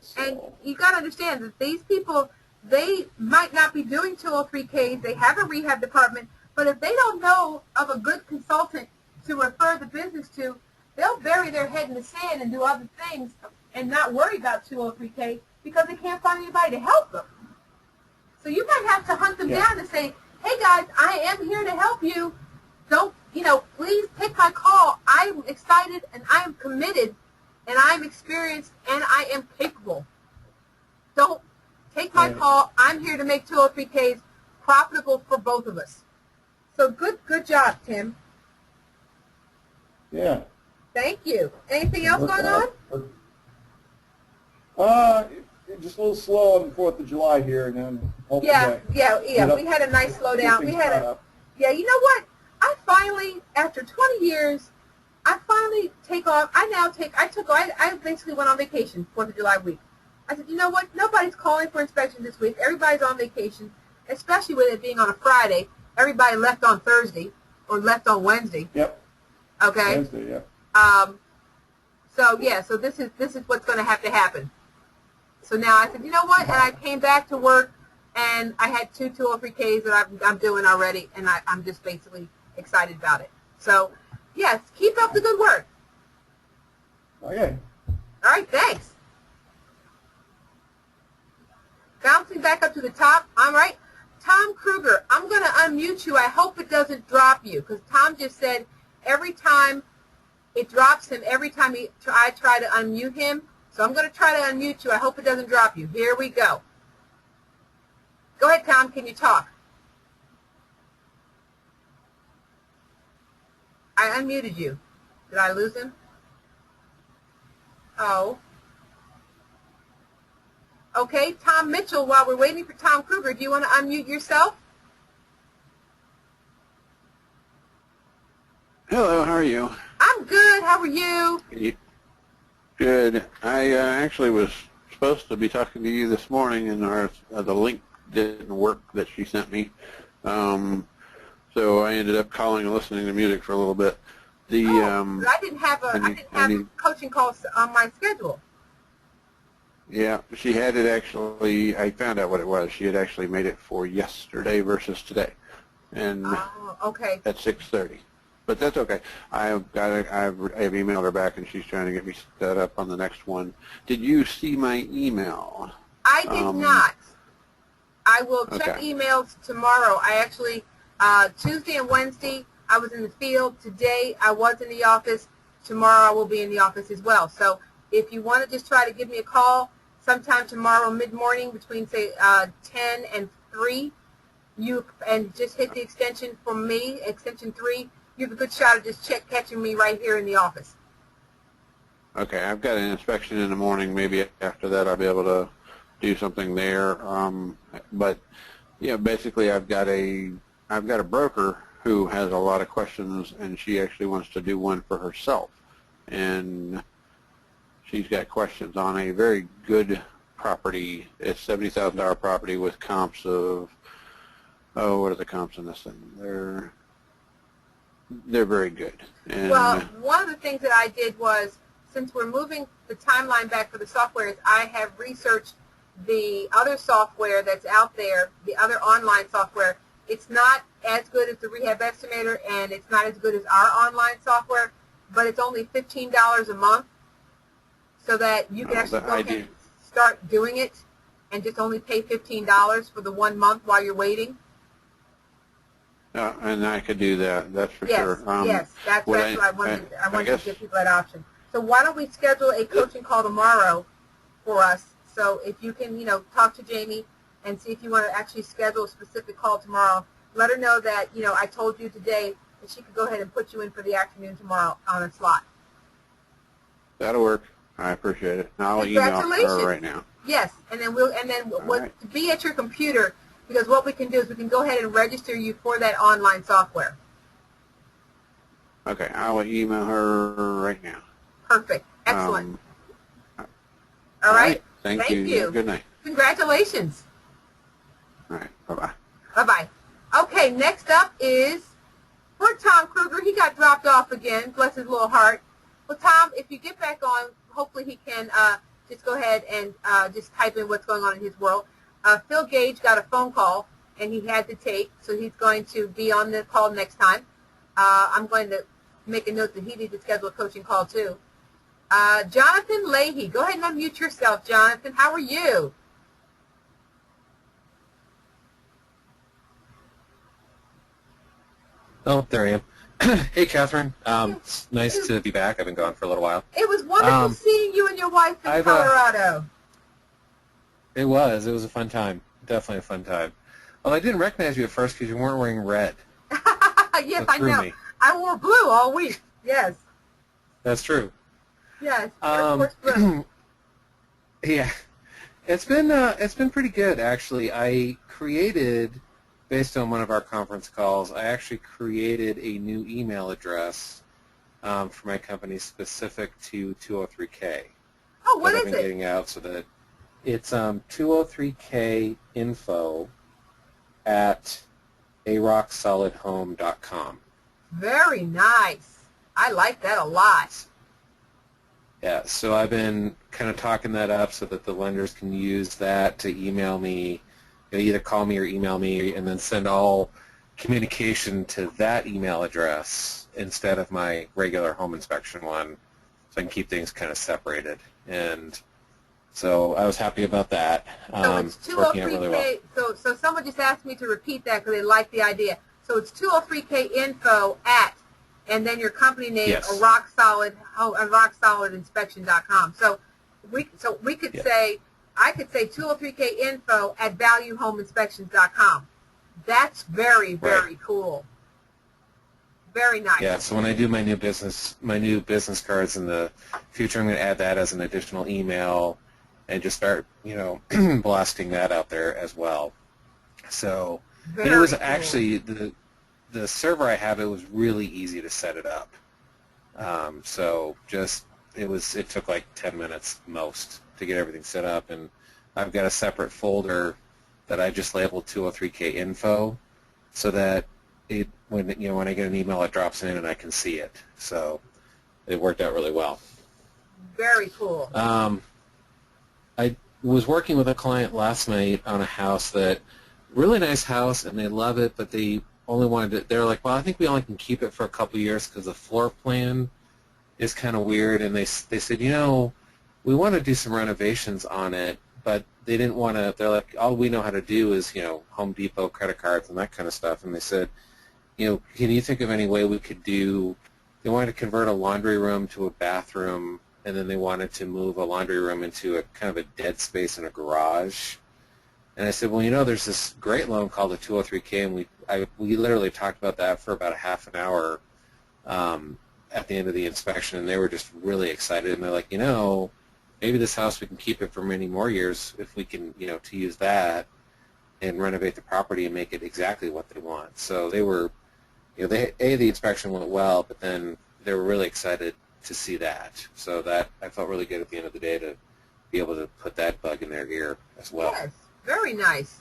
So, and you got to understand that these people, they might not be doing 203Ks. They have a rehab department, but if they don't know of a good consultant to refer the business to, they'll bury their head in the sand and do other things and not worry about 203K because they can't find anybody to help them. So you might have to hunt them down and say, hey guys, I am here to help you. Don't, please take my call. I'm excited and I am committed and I'm experienced and I am capable. Don't take my call. I'm here to make 203Ks profitable for both of us. So good job, Tim. Yeah. Thank you. Anything else going on? Just a little slow on the 4th of July here, and then hopefully. Yeah. We had a nice slowdown. Yeah. You know what? I finally, after 20 years, I basically went on vacation 4th of July week. I said, you know what? Nobody's calling for inspection this week. Everybody's on vacation, especially with it being on a Friday. Everybody left on Thursday or left on Wednesday. Yep. Okay. Wednesday, yeah. So this is what's going to have to happen. So now I said, you know what? And I came back to work, and I had 203Ks that I'm doing already, and I'm just basically excited about it. So, yes, keep up the good work. Okay. All right, thanks. Bouncing back up to the top. All right. Tom Kruger, I'm going to unmute you. I hope it doesn't drop you because Tom just said every time it drops him, every time I try to unmute him. So I'm going to try to unmute you. I hope it doesn't drop you. Here we go. Go ahead, Tom. Can you talk? I unmuted you. Did I lose him? Oh. Okay, Tom Mitchell, while we're waiting for Tom Kruger, do you want to unmute yourself? Hello, how are you? I'm good. How are you? Good. I actually was supposed to be talking to you this morning, and the link didn't work that she sent me. So I ended up calling and listening to music for a little bit. I didn't have a coaching call on my schedule. Yeah, she had it actually, I found out what it was. She had actually made it for yesterday versus today, and Oh, okay. at 6:30. But that's okay. I've emailed her back, and she's trying to get me set up on the next one. Did you see my email? I did not. I will check Okay. emails tomorrow. I actually, Tuesday and Wednesday, I was in the field. Today, I was in the office. Tomorrow, I will be in the office as well. So if you want to just try to give me a call sometime tomorrow mid-morning between, say, 10 and 3, and just hit the extension for me, extension 3, you have a good shot of just catching me right here in the office. Okay, I've got an inspection in the morning. Maybe after that I'll be able to do something there. But yeah, basically I've got a broker who has a lot of questions, and she actually wants to do one for herself. And she's got questions on a very good property. It's $70,000 property with comps of, oh, what are the comps in this thing? They're very good. And well, one of the things that I did was, since we're moving the timeline back for the software, I have researched the other software that's out there, the other online software. It's not as good as the Rehab Estimator, and it's not as good as our online software, but it's only $15 a month, so that you can actually go ahead and start doing it and just only pay $15 for the 1 month while you're waiting. and I could do that. That's for Yes, sure. yes, that's what I wanted. I wanted guess, to give people that option. So why don't we schedule a coaching call tomorrow for us? So if you can, talk to Jamie and see if you want to actually schedule a specific call tomorrow. Let her know that, I told you today that she could go ahead and put you in for the afternoon tomorrow on a slot. That'll work. I appreciate it. I'll email her right now. Yes, and then Right. be at your computer, because what we can do is we can go ahead and register you for that online software. Okay, I will email her right now. Perfect. Excellent. All All right. Thank you. Good night. Congratulations. All right. Bye-bye. Bye-bye. Okay, next up is poor Tom Kruger. He got dropped off again. Bless his little heart. Well, Tom, if you get back on, hopefully he can just go ahead and just type in what's going on in his world. Phil Gage got a phone call, and he had to take, so he's going to be on the call next time. I'm going to make a note that he needs to schedule a coaching call, too. Jonathan Leahy. Go ahead and unmute yourself, Jonathan. How are you? Oh, there I am. Hey, Catherine. It's nice to be back. I've been gone for a little while. It was wonderful seeing you and your wife in Colorado. It was a fun time. Definitely a fun time. Well, I didn't recognize you at first because you weren't wearing red. Yes, So I know. me. I wore blue all week. Yes. That's true. Yes. Air Force blue. Yeah. It's been pretty good, actually. I created, based on one of our conference calls, I actually created a new email address for my company specific to 203K. Oh, what that is I've been it? getting out so that it's 203kinfo@arocksolidhome.com. Very nice. I like that a lot. Yeah, so I've been kind of talking that up so that the lenders can use that to email me, either call me or email me, and then send all communication to that email address instead of my regular home inspection one, so I can keep things kind of separated. And so I was happy about that. So it's Working out really well. 203K. So someone just asked me to repeat that because they like the idea. So it's 203kinfo at, and then your company name, Yes. rocksolidinspection.com. So we could Yeah. say, I could say 203kinfo at valuehomeinspections.com. That's very, very cool. Very nice. Yeah, so when I do my new business cards in the future, I'm going to add that as an additional email and just start, blasting that out there as well. So, and it was actually the server I have. It was really easy to set it up. So it took like 10 minutes most to get everything set up, and I've got a separate folder that I just labeled 203K info, so that when I get an email, it drops in and I can see it. So it worked out really well. Very cool. I was working with a client last night on a house that, really nice house, and they love it, but they only wanted it. They're like, well, I think we only can keep it for a couple years because the floor plan is kind of weird. And they said, you know, we want to do some renovations on it, but they didn't want to. They're like, all we know how to do is, you know, Home Depot credit cards and that kind of stuff. And they said, you know, can you think of any way we could do? They wanted to convert a laundry room to a bathroom, and then they wanted to move a laundry room into a kind of a dead space in a garage. And I said, well, you know, there's this great loan called the 203K, and we literally talked about that for about a half an hour at the end of the inspection, and they were just really excited. And they're like, you know, maybe this house, we can keep it for many more years if we can, you know, to use that and renovate the property and make it exactly what they want. So they were, you know, the inspection went well, but then they were really excited to see that. So that, I felt really good at the end of the day to be able to put that bug in their ear as well. Yes, very nice.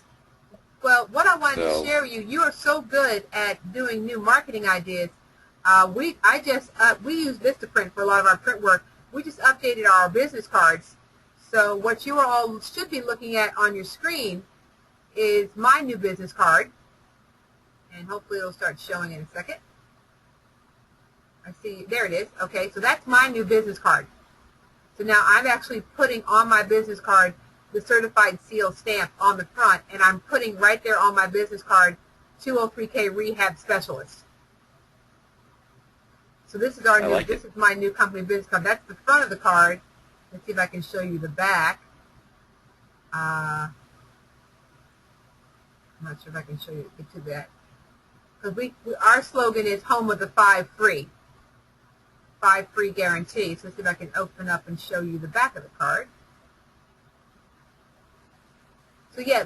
Well, what I wanted to share with you, you are so good at doing new marketing ideas. We use Vistaprint for a lot of our print work. We just updated our business cards. So what you all should be looking at on your screen is my new business card. And hopefully it'll start showing in a second. I see, there it is. Okay, so that's my new business card. So now I'm actually putting on my business card the certified seal stamp on the front, and I'm putting right there on my business card 203K Rehab Specialist. So this is our new, this is my new company business card. That's the front of the card. Let's see if I can show you the back. I'm not sure if I can show you, get to that. Because our slogan is home of the 5 free. 5 free guarantee. So let's see if I can open up and show you the back of the card. So yeah,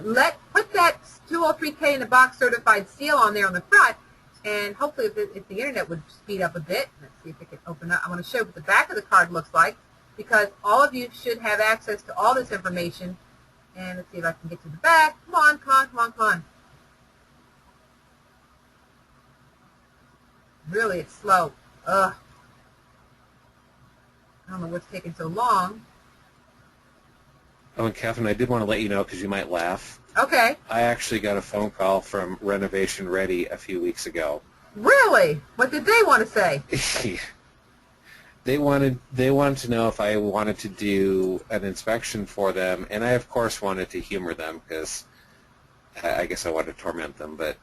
put that 203K in the box certified seal on there on the front, and hopefully if the internet would speed up a bit, let's see if it can open up. I want to show what the back of the card looks like, because all of you should have access to all this information. And let's see if I can get to the back. Come on, come on, come on, come on. Really, it's slow. Ugh. I don't know what's taking so long. Oh, and Catherine, I did want to let you know, because you might laugh. Okay. I actually got a phone call from Renovation Ready a few weeks ago. Really? What did they want to say? They wanted to know if I wanted to do an inspection for them, and I of course wanted to humor them, because I guess I wanted to torment them. But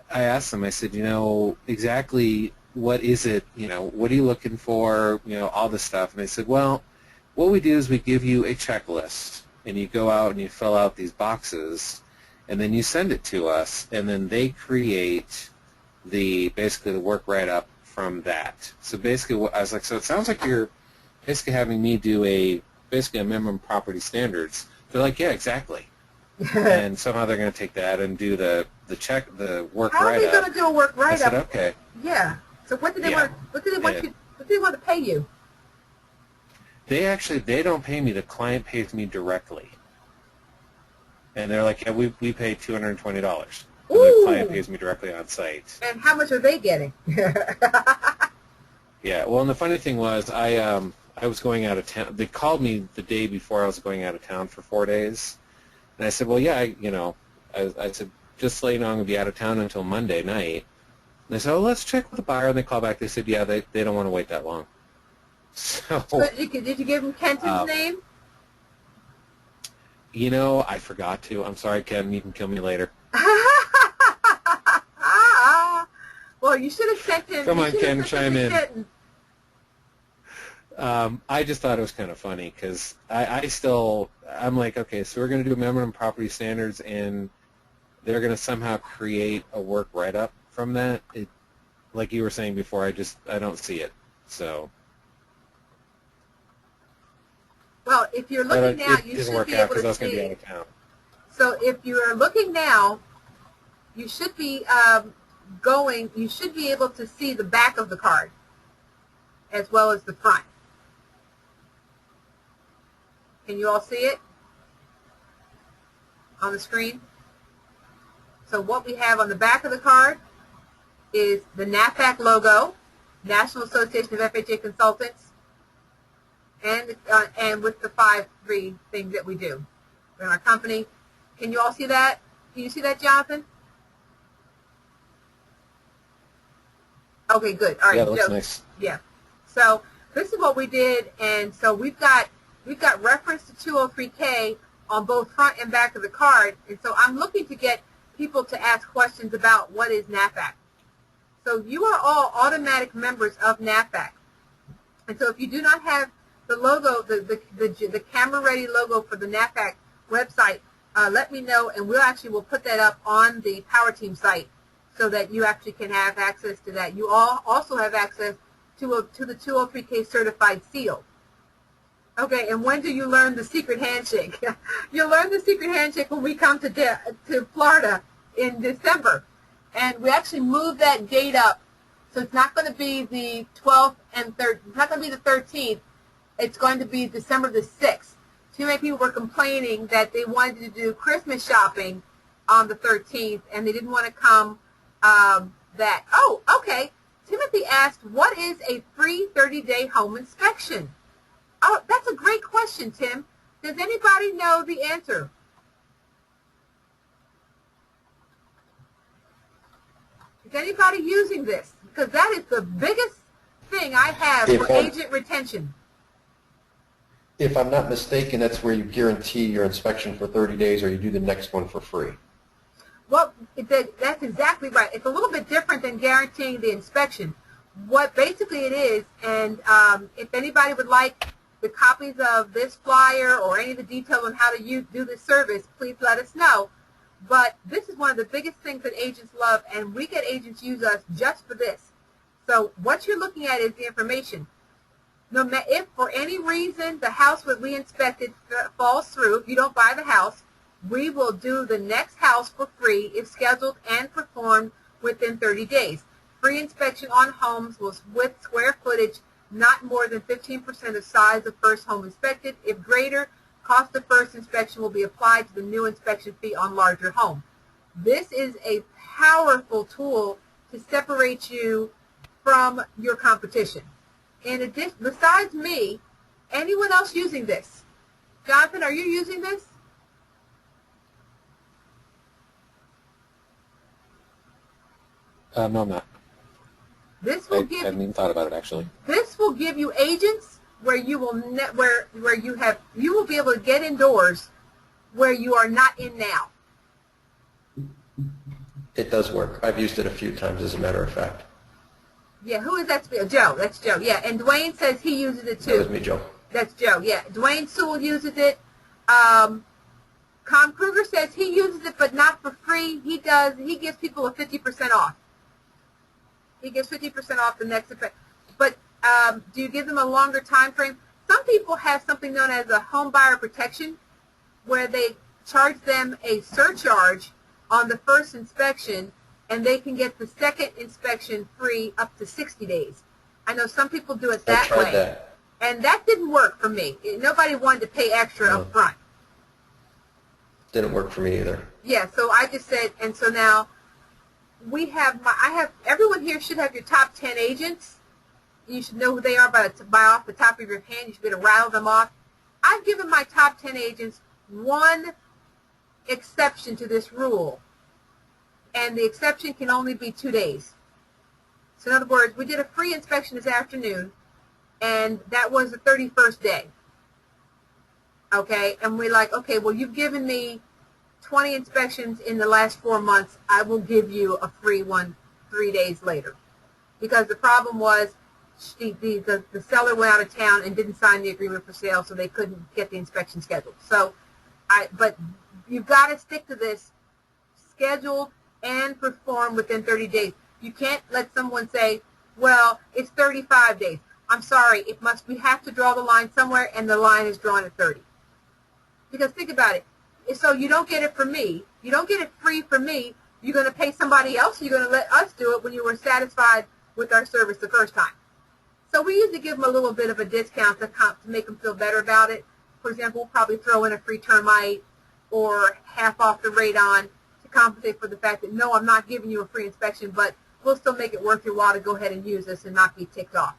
I asked them, I said, you know, exactly what is it, you know, what are you looking for, you know, all this stuff. And they said, well, what we do is we give you a checklist, and you go out and you fill out these boxes, and then you send it to us, and then they create basically the work write-up from that. So basically, I was like, so it sounds like you're basically having me do basically a minimum property standards. They're like, yeah, exactly. And somehow they're going to take that and do the work write-up. How are they going to do a work write-up? I said, okay. Yeah. So what did they want? What did they want to pay you? They don't pay me. The client pays me directly. And they're like, yeah, we pay $220. The client pays me directly on site. And how much are they getting? Yeah. Well, and the funny thing was, I was going out of town. They called me the day before I was going out of town for 4 days, and I said, well, yeah, I said, just so you know, I'm going to be out of town until Monday night. And they said, oh, let's check with the buyer. And they called back. They said, yeah, they don't want to wait that long. So, but did you give him Kenton's name? You know, I forgot to. I'm sorry, Ken. You can kill me later. Well, you should have sent him. Come on, Ken, chime in. I just thought it was kind of funny, because I'm like, okay, so we're going to do minimum property standards, and they're going to somehow create a work write-up from that. Like you were saying before, I don't see it. So. Well, if you're looking now, you should be able to see. So if you are looking now, you should be you should be able to see the back of the card as well as the front. Can you all see it on the screen? So what we have on the back of the card is the NAFAC logo, National Association of FHA Consultants, and with the 5-3 things that we do in our company. Can you all see that? Can you see that, Jonathan? Okay, good. All right. Yeah, it looks nice. Yeah. So this is what we did, and so we've got reference to 203K on both front and back of the card, and so I'm looking to get people to ask questions about what is NAFAC. So you are all automatic members of NAFAC, and so if you do not have the logo, the camera-ready logo for the NAFAC website, let me know, and we'll put that up on the Power Team site so that you actually can have access to that. You all also have access to the 203K certified seal. Okay, and when do you learn the secret handshake? You'll learn the secret handshake when we come to Florida in December. And we actually moved that date up, so it's not going to be the 12th and 13th. It's not going to be the 13th. It's going to be December the 6th. Too many people were complaining that they wanted to do Christmas shopping on the 13th, and they didn't want to come Oh, okay. Timothy asked, what is a free 30-day home inspection? Oh, that's a great question, Tim. Does anybody know the answer? Is anybody using this? Because that is the biggest thing I have for agent retention. If I'm not mistaken, that's where you guarantee your inspection for 30 days or you do the next one for free. Well, that's exactly right. It's a little bit different than guaranteeing the inspection. What basically it is, and if anybody would like the copies of this flyer or any of the details on how to do this service, please let us know. But this is one of the biggest things that agents love, and we get agents use us just for this. So what you're looking at is the information. No matter if for any reason the house that we inspected falls through, if you don't buy the house, we will do the next house for free if scheduled and performed within 30 days. Free inspection on homes was with square footage not more than 15% of size of first home inspected. If greater, cost of first inspection will be applied to the new inspection fee on larger home. This is a powerful tool to separate you from your competition. In addition, besides me, anyone else using this? Jonathan, are you using this? No, I'm not. This will I haven't even thought about it actually. This will give you agents where you will you will be able to get indoors where you are not in now. It does work. I've used it a few times, as a matter of fact. Yeah, who is that? Joe. That's Joe. Yeah, and Dwayne says he uses it too. That was me, Joe. That's Joe. Yeah, Dwayne Sewell uses it. Com Kruger says he uses it, but not for free. He does. He gives people a 50% off. He gives 50% off the next effect. But do you give them a longer time frame? Some people have something known as a home buyer protection, where they charge them a surcharge on the first inspection, and they can get the second inspection free up to 60 days. I know some people do it that way. I tried that. And that didn't work for me. Nobody wanted to pay extra up front. Didn't work for me either. Yeah, so I just said, and so now everyone here should have your top 10 agents. You should know who they are by off the top of your hand. You should be able to rattle them off. I've given my top 10 agents one exception to this rule, and the exception can only be 2 days. So in other words, we did a free inspection this afternoon, and that was the 31st day. Okay, and we're like, okay, well, you've given me 20 inspections in the last 4 months. I will give you a free one 3 days later. Because the problem was the seller went out of town and didn't sign the agreement for sale, so they couldn't get the inspection scheduled. So, but you've got to stick to this, scheduled and perform within 30 days. You can't let someone say, well, it's 35 days. I'm sorry, we have to draw the line somewhere, and the line is drawn at 30. Because think about it. So you don't get it from me. You don't get it free from me. You're going to pay somebody else, or you're going to let us do it when you were satisfied with our service the first time. So we usually give them a little bit of a discount to make them feel better about it. For example, we'll probably throw in a free termite or half off the radon to compensate for the fact that, no, I'm not giving you a free inspection, but we'll still make it worth your while to go ahead and use this and not be ticked off.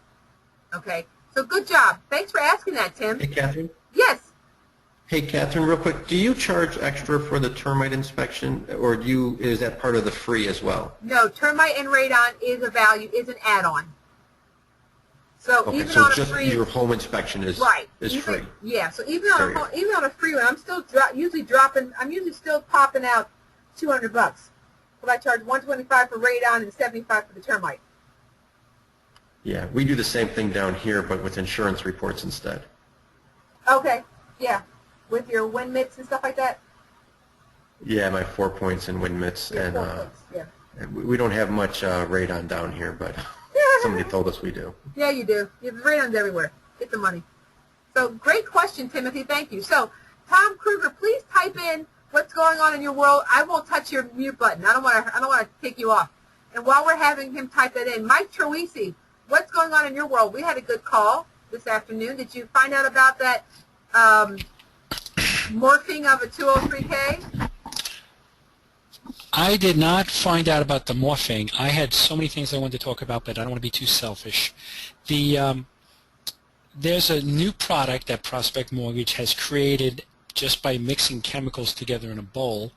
Okay? So good job. Thanks for asking that, Tim. Hey, Catherine. Yes. Hey, Catherine, real quick, do you charge extra for the termite inspection, or is that part of the free as well? No, termite and radon is an add-on. So Okay, even so on a just free, your home inspection is right, free. Yeah, so even on a free one, I'm still usually still popping out $200. But I charge $125 for radon and $75 for the termite. Yeah, we do the same thing down here, but with insurance reports instead. Okay, yeah, with your wind mitts and stuff like that. Yeah, my 4 points and wind mitts, and Yeah. we don't have much radon down here, but somebody told us we do. Yeah, you do. You have radons everywhere. Get the money. So great question, Timothy. Thank you. So Tom Kruger, please type in what's going on in your world. I won't touch your mute button. I don't want to take you off. And while we're having him type that in, Mike Troisi, what's going on in your world? We had a good call this afternoon. Did you find out about that morphing of a 203K? I did not find out about the morphing. I had so many things I wanted to talk about, but I don't want to be too selfish. There's a new product that Prospect Mortgage has created just by mixing chemicals together in a bowl.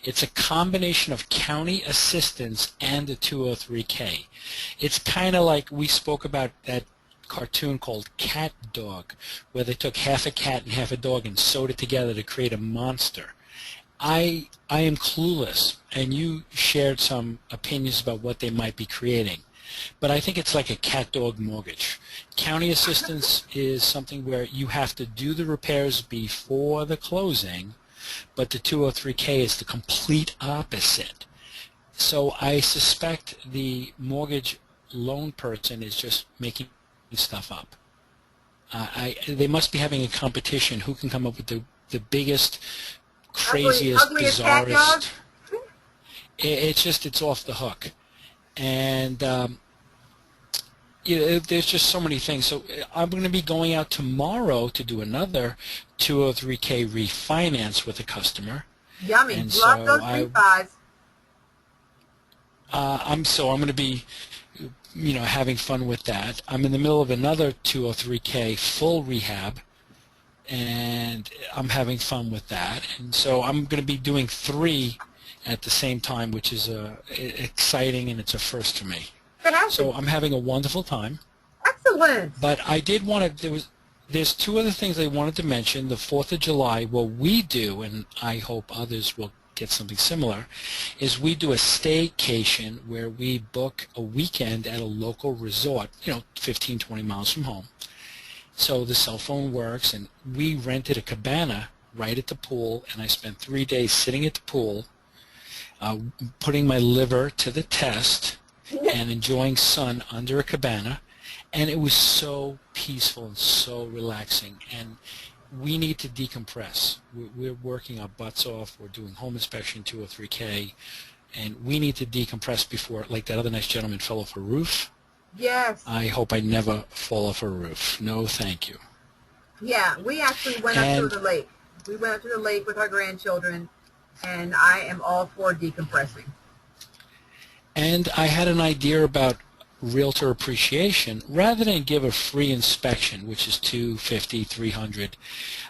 It's a combination of county assistance and a 203K. It's kind of like we spoke about that cartoon called Cat Dog, where they took half a cat and half a dog and sewed it together to create a monster. I am clueless, and you shared some opinions about what they might be creating. But I think it's like a cat-dog mortgage. County assistance is something where you have to do the repairs before the closing, but the 203K is the complete opposite. So I suspect the mortgage loan person is just making stuff up. They must be having a competition. Who can come up with the biggest, craziest, bizarrest? It's off the hook. And there's just so many things. So I'm going to be going out tomorrow to do another 203K refinance with a customer. Yummy. And Love those refis. I'm going to be, having fun with that. I'm in the middle of another 203K full rehab, and I'm having fun with that. And so I'm going to be doing 3 at the same time, which is exciting, and it's a first for me. Fantastic. So I'm having a wonderful time. Excellent. But I did want to, there's 2 other things I wanted to mention. The 4th of July, what we do, and I hope others will get something similar, is we do a staycation where we book a weekend at a local resort, 15, 20 miles from home. So the cell phone works, and we rented a cabana right at the pool, and I spent 3 days sitting at the pool, putting my liver to the test and enjoying sun under a cabana, and it was so peaceful and so relaxing. And we need to decompress. We're working our butts off. We're doing home inspection 203K, and we need to decompress before, like that other nice gentleman fell off a roof. Yes. I hope I never fall off a roof. No, thank you. Yeah, we actually went up to the lake. We went up to the lake with our grandchildren, and I am all for decompressing. And I had an idea about realtor appreciation. Rather than give a free inspection, which is $250, $300,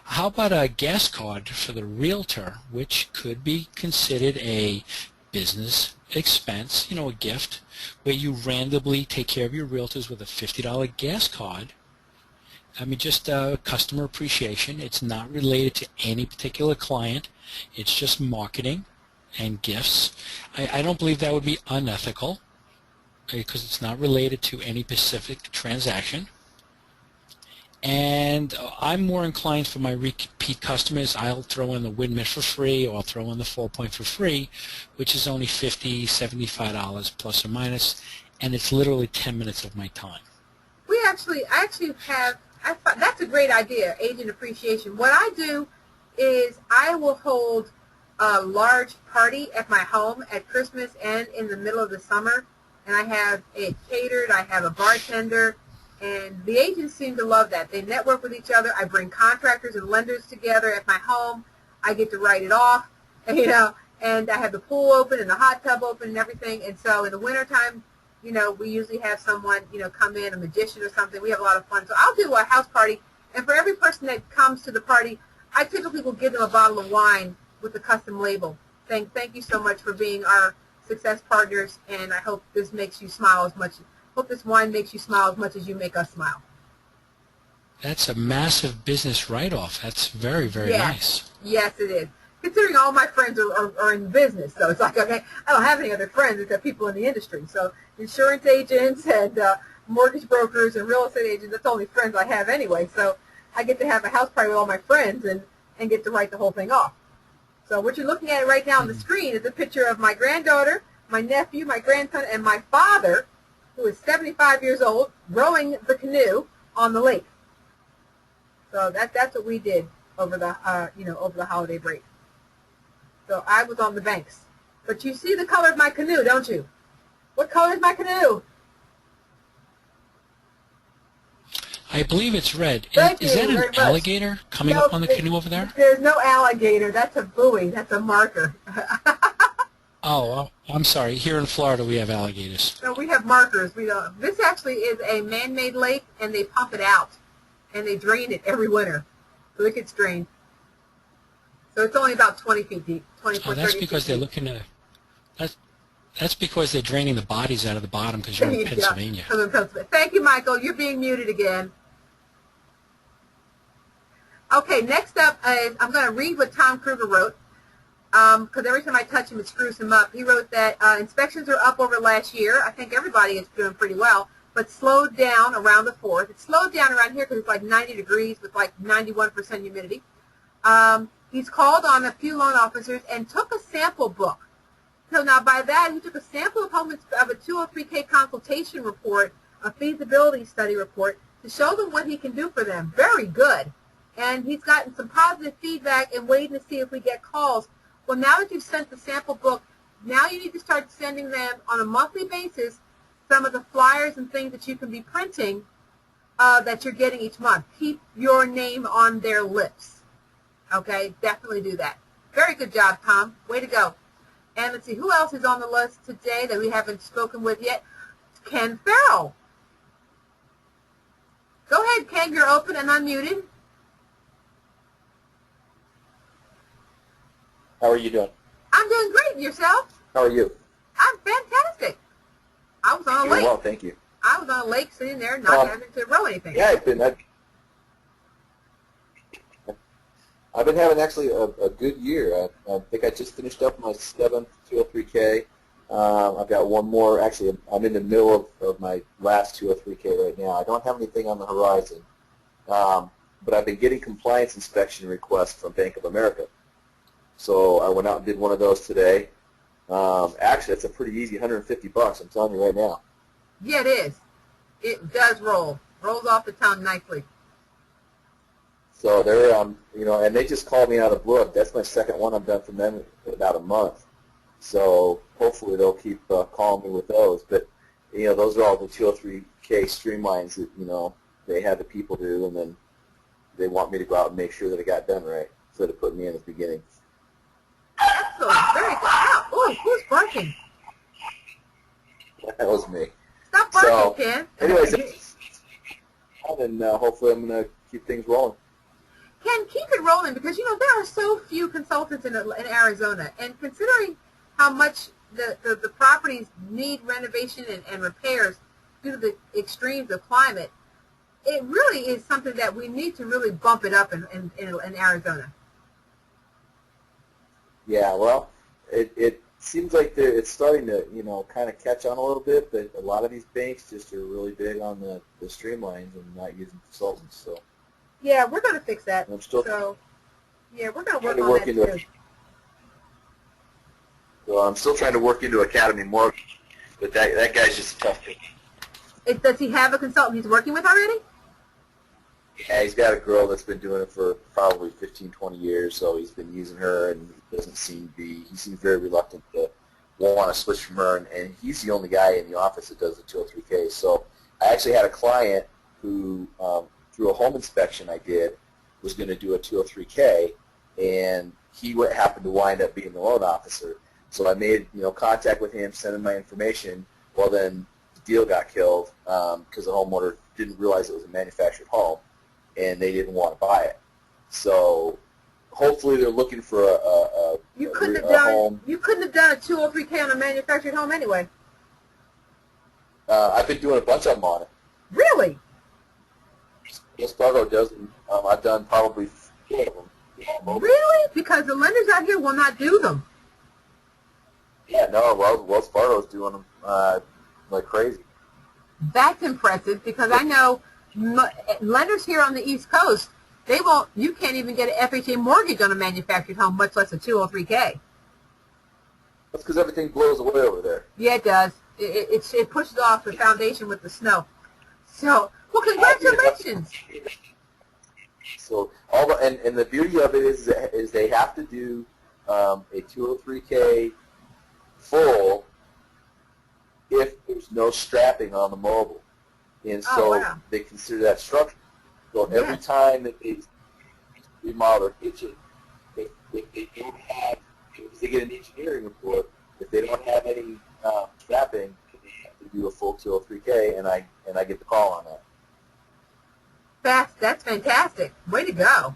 how about a gas card for the realtor, which could be considered a business expense, a gift, where you randomly take care of your realtors with a $50 gas card. I mean, just customer appreciation. It's not related to any particular client. It's just marketing and gifts. I don't believe that would be unethical because it's not related to any specific transaction. And I'm more inclined for my repeat customers. I'll throw in the wind mitt for free, or I'll throw in the 4-point for free, which is only $50, $75 plus or minus, and it's literally 10 minutes of my time. I actually have, that's a great idea, agent appreciation. What I do is I will hold a large party at my home at Christmas and in the middle of the summer, and I have it catered. I have a bartender, and the agents seem to love that. They network with each other. I bring contractors and lenders together at my home. I get to write it off, and I have the pool open and the hot tub open and everything. And so in the wintertime, you know, we usually have someone, you know, come in, a magician or something. We have a lot of fun. So I'll do a house party, and for every person that comes to the party, I typically will give them a bottle of wine with a custom label. Thank you so much for being our success partners, and I hope this makes you smile as much. Hope this wine makes you smile as much as you make us smile. That's a massive business write-off. That's very, very nice. Yes, it is. Considering all my friends are in business, so it's like, okay, I don't have any other friends except people in the industry. So insurance agents and mortgage brokers and real estate agents, that's the only friends I have anyway. So I get to have a house party with all my friends and get to write the whole thing off. So what you're looking at right now on the screen is a picture of my granddaughter, my nephew, my grandson, and my father, who is 75 years old, rowing the canoe on the lake. So that's what we did over the over the holiday break. So I was on the banks. But you see the color of my canoe, don't you? What color is my canoe? I believe it's red. Is Thank you that an alligator coming up on the canoe over there? There's no alligator. That's a buoy. That's a marker. Oh, I'm sorry. Here in Florida, we have alligators. So we have markers. We don't. This actually is a man-made lake, and they pump it out, and they drain it every winter, so it gets drained. So it's only about 20 feet deep, 24, Oh, that's 30 because feet they're deep. looking at. That's because they're draining the bodies out of the bottom because you're in Pennsylvania. Thank you, Michael. You're being muted again. Okay, next up is I'm going to read what Tom Kruger wrote, because every time I touch him, it screws him up. He wrote that inspections are up over last year. I think everybody is doing pretty well, but slowed down around the 4th. It slowed down around here because it's like 90 degrees with like 91% humidity. He's called on a few loan officers and took a sample book. So now by that, he took a sample of a 203K consultation report, a feasibility study report, to show them what he can do for them. Very good. And he's gotten some positive feedback and waiting to see if we get calls. Well, now that you've sent the sample book, now you need to start sending them on a monthly basis some of the flyers and things that you can be printing that you're getting each month. Keep your name on their lips. Okay? Definitely do that. Very good job, Tom. Way to go. And let's see, who else is on the list today that we haven't spoken with yet? Ken Farrell. Go ahead, Ken. You're open and unmuted. How are you doing? I'm doing great. And yourself? How are you? I'm fantastic. I was on a Doing lake. well, thank you. I was on a lake sitting there not having to row anything. Yeah, I've been having actually a good year. I think I just finished up my 7th 203K. I've got one more. Actually, I'm in the middle of my last 203K right now. I don't have anything on the horizon, but I've been getting compliance inspection requests from Bank of America. So I went out and did one of those today. Actually, it's a pretty easy $150. I'm telling you right now. Yeah, it is. It does roll. Rolls off the tongue nicely. So they're, and they just called me out of the blue. That's my second one I've done from them in about a month. So hopefully they'll keep calling me with those. But, those are all the 203K streamlines that, they had the people do, and then they want me to go out and make sure that it got done right instead of putting me in at the beginning. Excellent. Very good. Oh, ooh, who's barking? That was me. Stop barking, Ken. Anyways, and hopefully I'm going to keep things rolling. Ken, keep it rolling because, there are so few consultants in Arizona. And considering how much the properties need renovation and repairs due to the extremes of climate, it really is something that we need to really bump it up in Arizona. Yeah, well, it seems like it's starting to, kind of catch on a little bit, but a lot of these banks just are really big on the streamlines and not using consultants, so. Yeah, we're going to fix that. I'm still yeah, we're going to work on that too. So I'm still trying to work into Academy Mortgage, but that guy's just a tough pick. Does he have a consultant he's working with already? Yeah, he's got a girl that's been doing it for probably 15, 20 years, so he's been using her, and he seems very reluctant to want to switch from her, and he's the only guy in the office that does the 203K. So I actually had a client who, through a home inspection I did, was going to do a 203K, and he happened to wind up being the loan officer. So I made contact with him, sent him my information. Well, then deal got killed because the homeowner didn't realize it was a manufactured home, and they didn't want to buy it. So hopefully they're looking for a home. You couldn't have done a 203K on a manufactured home anyway. I've been doing a bunch of them on it. Really? Wells Fargo doesn't. I've done probably 4 of them. Really? Because the lenders out here will not do them. Yeah, no, Wells Fargo's doing them like crazy. That's impressive because I know lenders here on the East Coast, they won't. You can't even get an FHA mortgage on a manufactured home, much less a 203K. That's because everything blows away over there. Yeah, it does. It pushes off the foundation with the snow. So, well, congratulations. So and the beauty of it is they have to do a 203K full if there's no strapping on the mobile, and so they consider that structure. So every time that they remodel their kitchen, if they don't have, if they get an engineering report, if they don't have any strapping, they have to do a full 203K, and I get the call on that. That's fantastic. Way to go.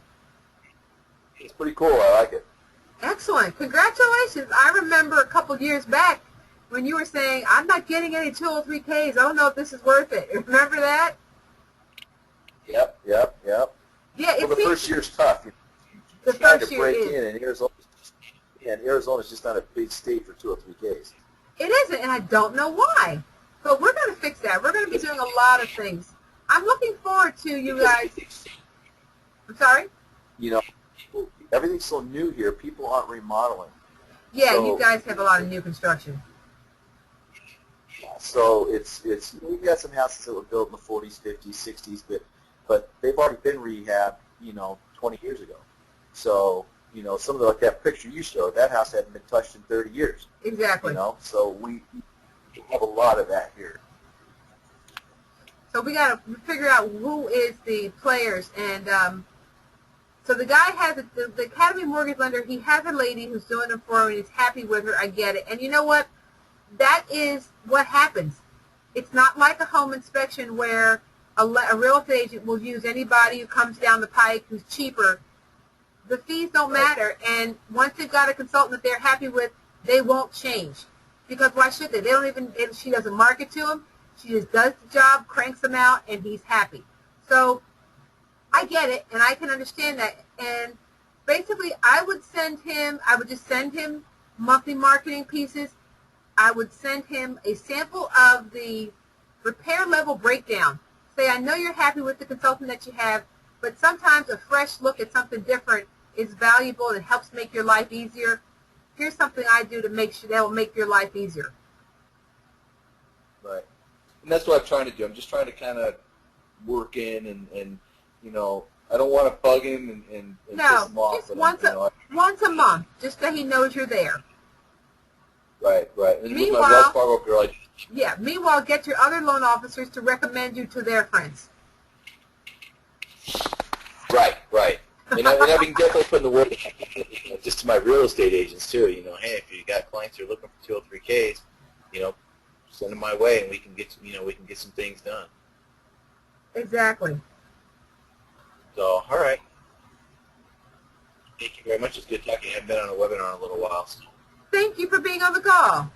It's pretty cool. I like it. Excellent. Congratulations. I remember a couple years back when you were saying, I'm not getting any 203Ks. I don't know if this is worth it. Remember that? Yep. Yeah, well, the first year's tough. The trying first to year break is. in, and Arizona's just not a big state for 203Ks. It isn't, and I don't know why. But we're going to fix that. We're going to be doing a lot of things. I'm looking forward to you guys. I'm sorry? You know, everything's so new here. People aren't remodeling. Yeah, so, you guys have a lot of new construction. So we've got some houses that were built in the 40s, 50s, 60s, but they've already been rehabbed, 20 years ago. So, some of like that picture you showed, that house hadn't been touched in 30 years. Exactly. So we have a lot of that here. So we got to figure out who is the players. And so the guy has the Academy Mortgage Lender. He has a lady who's doing it for him, and he's happy with her. I get it. And you know what? That is what happens. It's not like a home inspection where a real estate agent will use anybody who comes down the pike who's cheaper. The fees don't matter. And once they've got a consultant that they're happy with, they won't change. Because why should they? They don't even. She doesn't market to him. She just does the job, cranks him out, and he's happy. So I get it, and I can understand that. And basically, I would just send him monthly marketing pieces. I would send him a sample of the repair level breakdown. Say, I know you're happy with the consultant that you have, but sometimes a fresh look at something different is valuable and it helps make your life easier. Here's something I do to make sure that will make your life easier. Right. And that's what I'm trying to do. I'm just trying to kind of work in and I don't want to bug him and piss him off. Just once a month, just so he knows you're there. Right. And with my Wells Fargo girl, meanwhile, get your other loan officers to recommend you to their friends. Right. And I can definitely put in the word just to my real estate agents too. Hey, if you got clients who are looking for 203Ks, send them my way, and we can get some things done. Exactly. So, all right. Thank you very much. It's good talking. I've been on a webinar in a little while. So. Thank you for being on the call.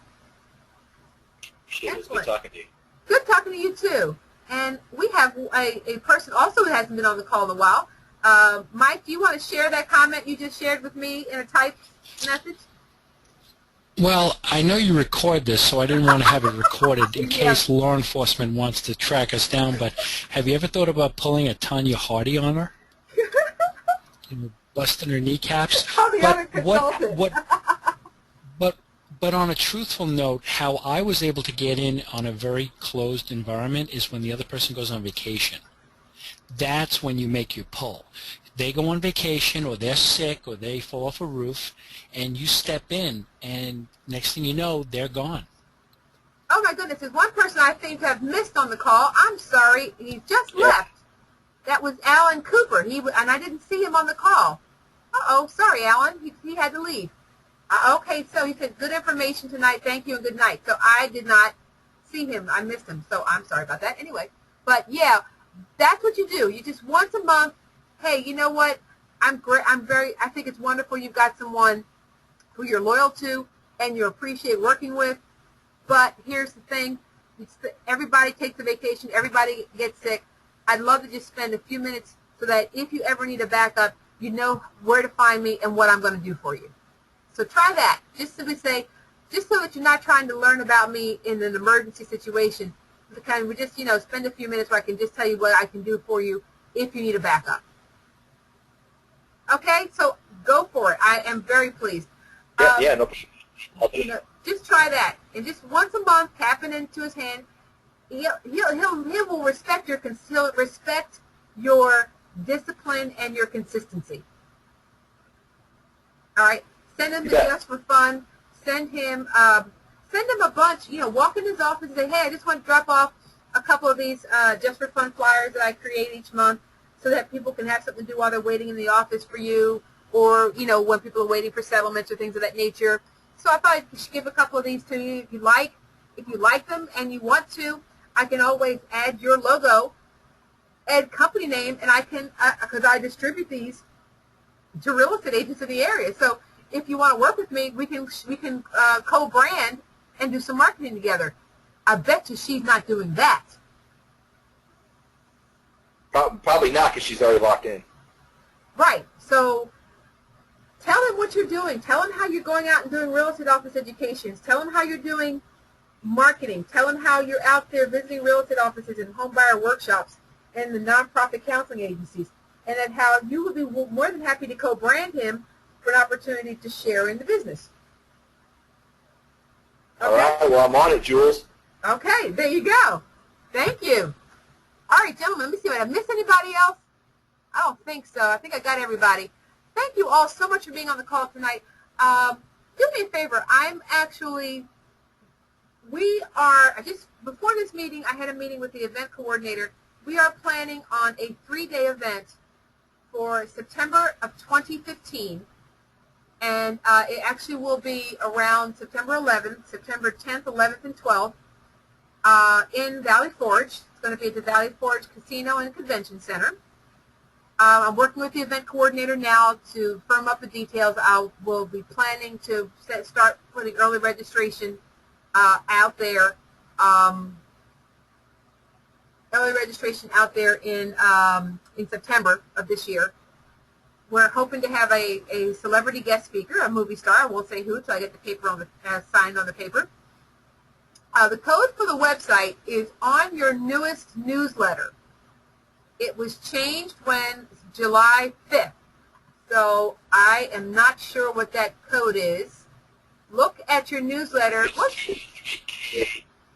It was good talking to you. Good talking to you too. And we have a person also who hasn't been on the call in a while. Mike, do you want to share that comment you just shared with me in a typed message? Well, I know you record this, so I didn't want to have it recorded in case law enforcement wants to track us down, but have you ever thought about pulling a Tanya Hardy on her? Busting her kneecaps? But on a truthful note, how I was able to get in on a very closed environment is when the other person goes on vacation. That's when you make your pull. They go on vacation, or they're sick, or they fall off a roof, and you step in, and next thing you know, they're gone. Oh my goodness, there's one person I think I've missed on the call. I'm sorry, he just left. That was Alan Cooper, and I didn't see him on the call. Uh-oh, sorry, Alan, he had to leave. Okay, so he said, good information tonight, thank you, and good night. So I did not see him. I missed him, so I'm sorry about that. Anyway, but yeah, that's what you do. You just once a month, hey, you know what? I think it's wonderful you've got someone who you're loyal to and you appreciate working with. But here's the thing. Everybody takes a vacation. Everybody gets sick. I'd love to just spend a few minutes so that if you ever need a backup, you know where to find me and what I'm going to do for you. So try that. Just so that you're not trying to learn about me in an emergency situation. We just, spend a few minutes where I can just tell you what I can do for you if you need a backup. Okay, so go for it. I am very pleased. Yeah, no. Just try that, and just once a month, tapping into his hand, he will respect your discipline and your consistency. All right, send him the Just for Fun. Send him a bunch. Walk in his office and say, hey, I just want to drop off a couple of these Just for Fun flyers that I create each month, so that people can have something to do while they're waiting in the office for you, or when people are waiting for settlements or things of that nature. So I thought I should give a couple of these to you if you like. If you like them and you want to, I can always add your logo, add company name, and I can, because I distribute these to real estate agents in the area. So if you want to work with me, we can co-brand and do some marketing together. I bet you she's not doing that. Probably not, because she's already locked in. Right. So tell them what you're doing. Tell them how you're going out and doing real estate office educations. Tell them how you're doing marketing. Tell them how you're out there visiting real estate offices and home buyer workshops and the nonprofit counseling agencies. And then how you would be more than happy to co-brand him for an opportunity to share in the business. Okay? All right. Well, I'm on it, Jules. Okay. There you go. Thank you. All right, gentlemen, let me see. Did I miss anybody else? I don't think so. I think I got everybody. Thank you all so much for being on the call tonight. Do me a favor. Before this meeting, I had a meeting with the event coordinator. We are planning on a 3-day event for September of 2015. And it actually will be around September 11th, September 10th, 11th, and 12th in Valley Forge. It's going to be at the Valley Forge Casino and Convention Center. I'm working with the event coordinator now to firm up the details. I will be planning to start putting early registration out there. Early registration out there in September of this year. We're hoping to have a celebrity guest speaker, a movie star. I won't say who until I get the paper signed on the paper. The code for the website is on your newest newsletter. It was changed when July 5th, so I am not sure what that code is. Look at your newsletter.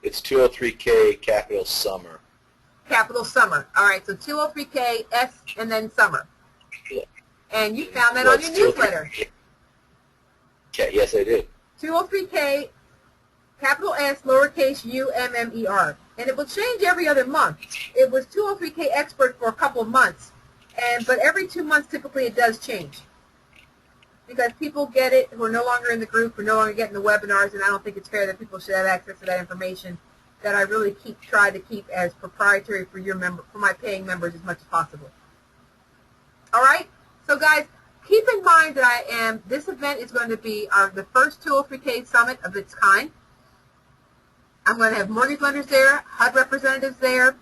It's 203K capital Summer. Capital Summer. All right, so 203K S and then Summer. Yeah. And you found that on your newsletter. Okay, yes, I did. 203K capital S lowercase UMMER. And it will change every other month. It was 203K Expert for a couple of months, but every 2 months typically it does change. Because people get it who are no longer in the group, who are no longer getting the webinars, and I don't think it's fair that people should have access to that information that I really try to keep as proprietary for my paying members as much as possible. All right? So guys, keep in mind that this event is going to be the first 203K summit of its kind. I'm going to have mortgage lenders there, HUD representatives there,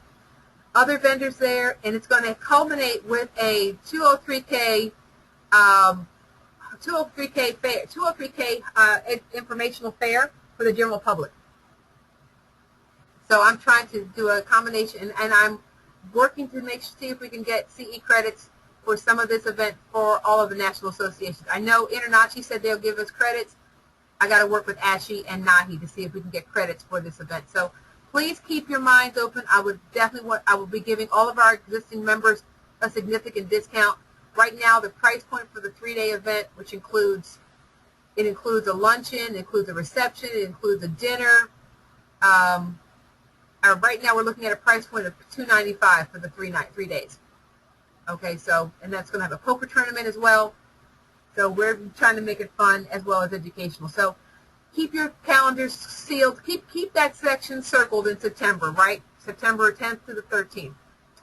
other vendors there, and it's going to culminate with a 203K informational fair for the general public. So I'm trying to do a combination, and I'm working to see if we can get CE credits for some of this event for all of the national associations. I know InterNACHI said they'll give us credits. I got to work with ASHI and NAHI to see if we can get credits for this event. So please keep your minds open. I will be giving all of our existing members a significant discount. Right now, the price point for the 3-day event, which includes a luncheon, it includes a reception, it includes a dinner. Right now, we're looking at a price point of $295 for the 3 days. Okay, so and that's going to have a poker tournament as well. So we're trying to make it fun as well as educational. So keep your calendars sealed. Keep that section circled in September, right? September 10th to the 13th.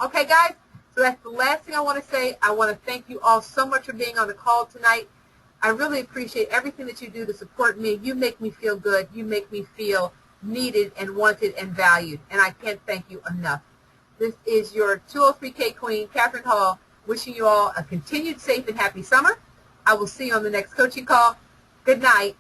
Okay, guys? So that's the last thing I want to say. I want to thank you all so much for being on the call tonight. I really appreciate everything that you do to support me. You make me feel good. You make me feel needed and wanted and valued. And I can't thank you enough. This is your 203K Queen, Catherine Hall, wishing you all a continued safe and happy summer. I will see you on the next coaching call. Good night.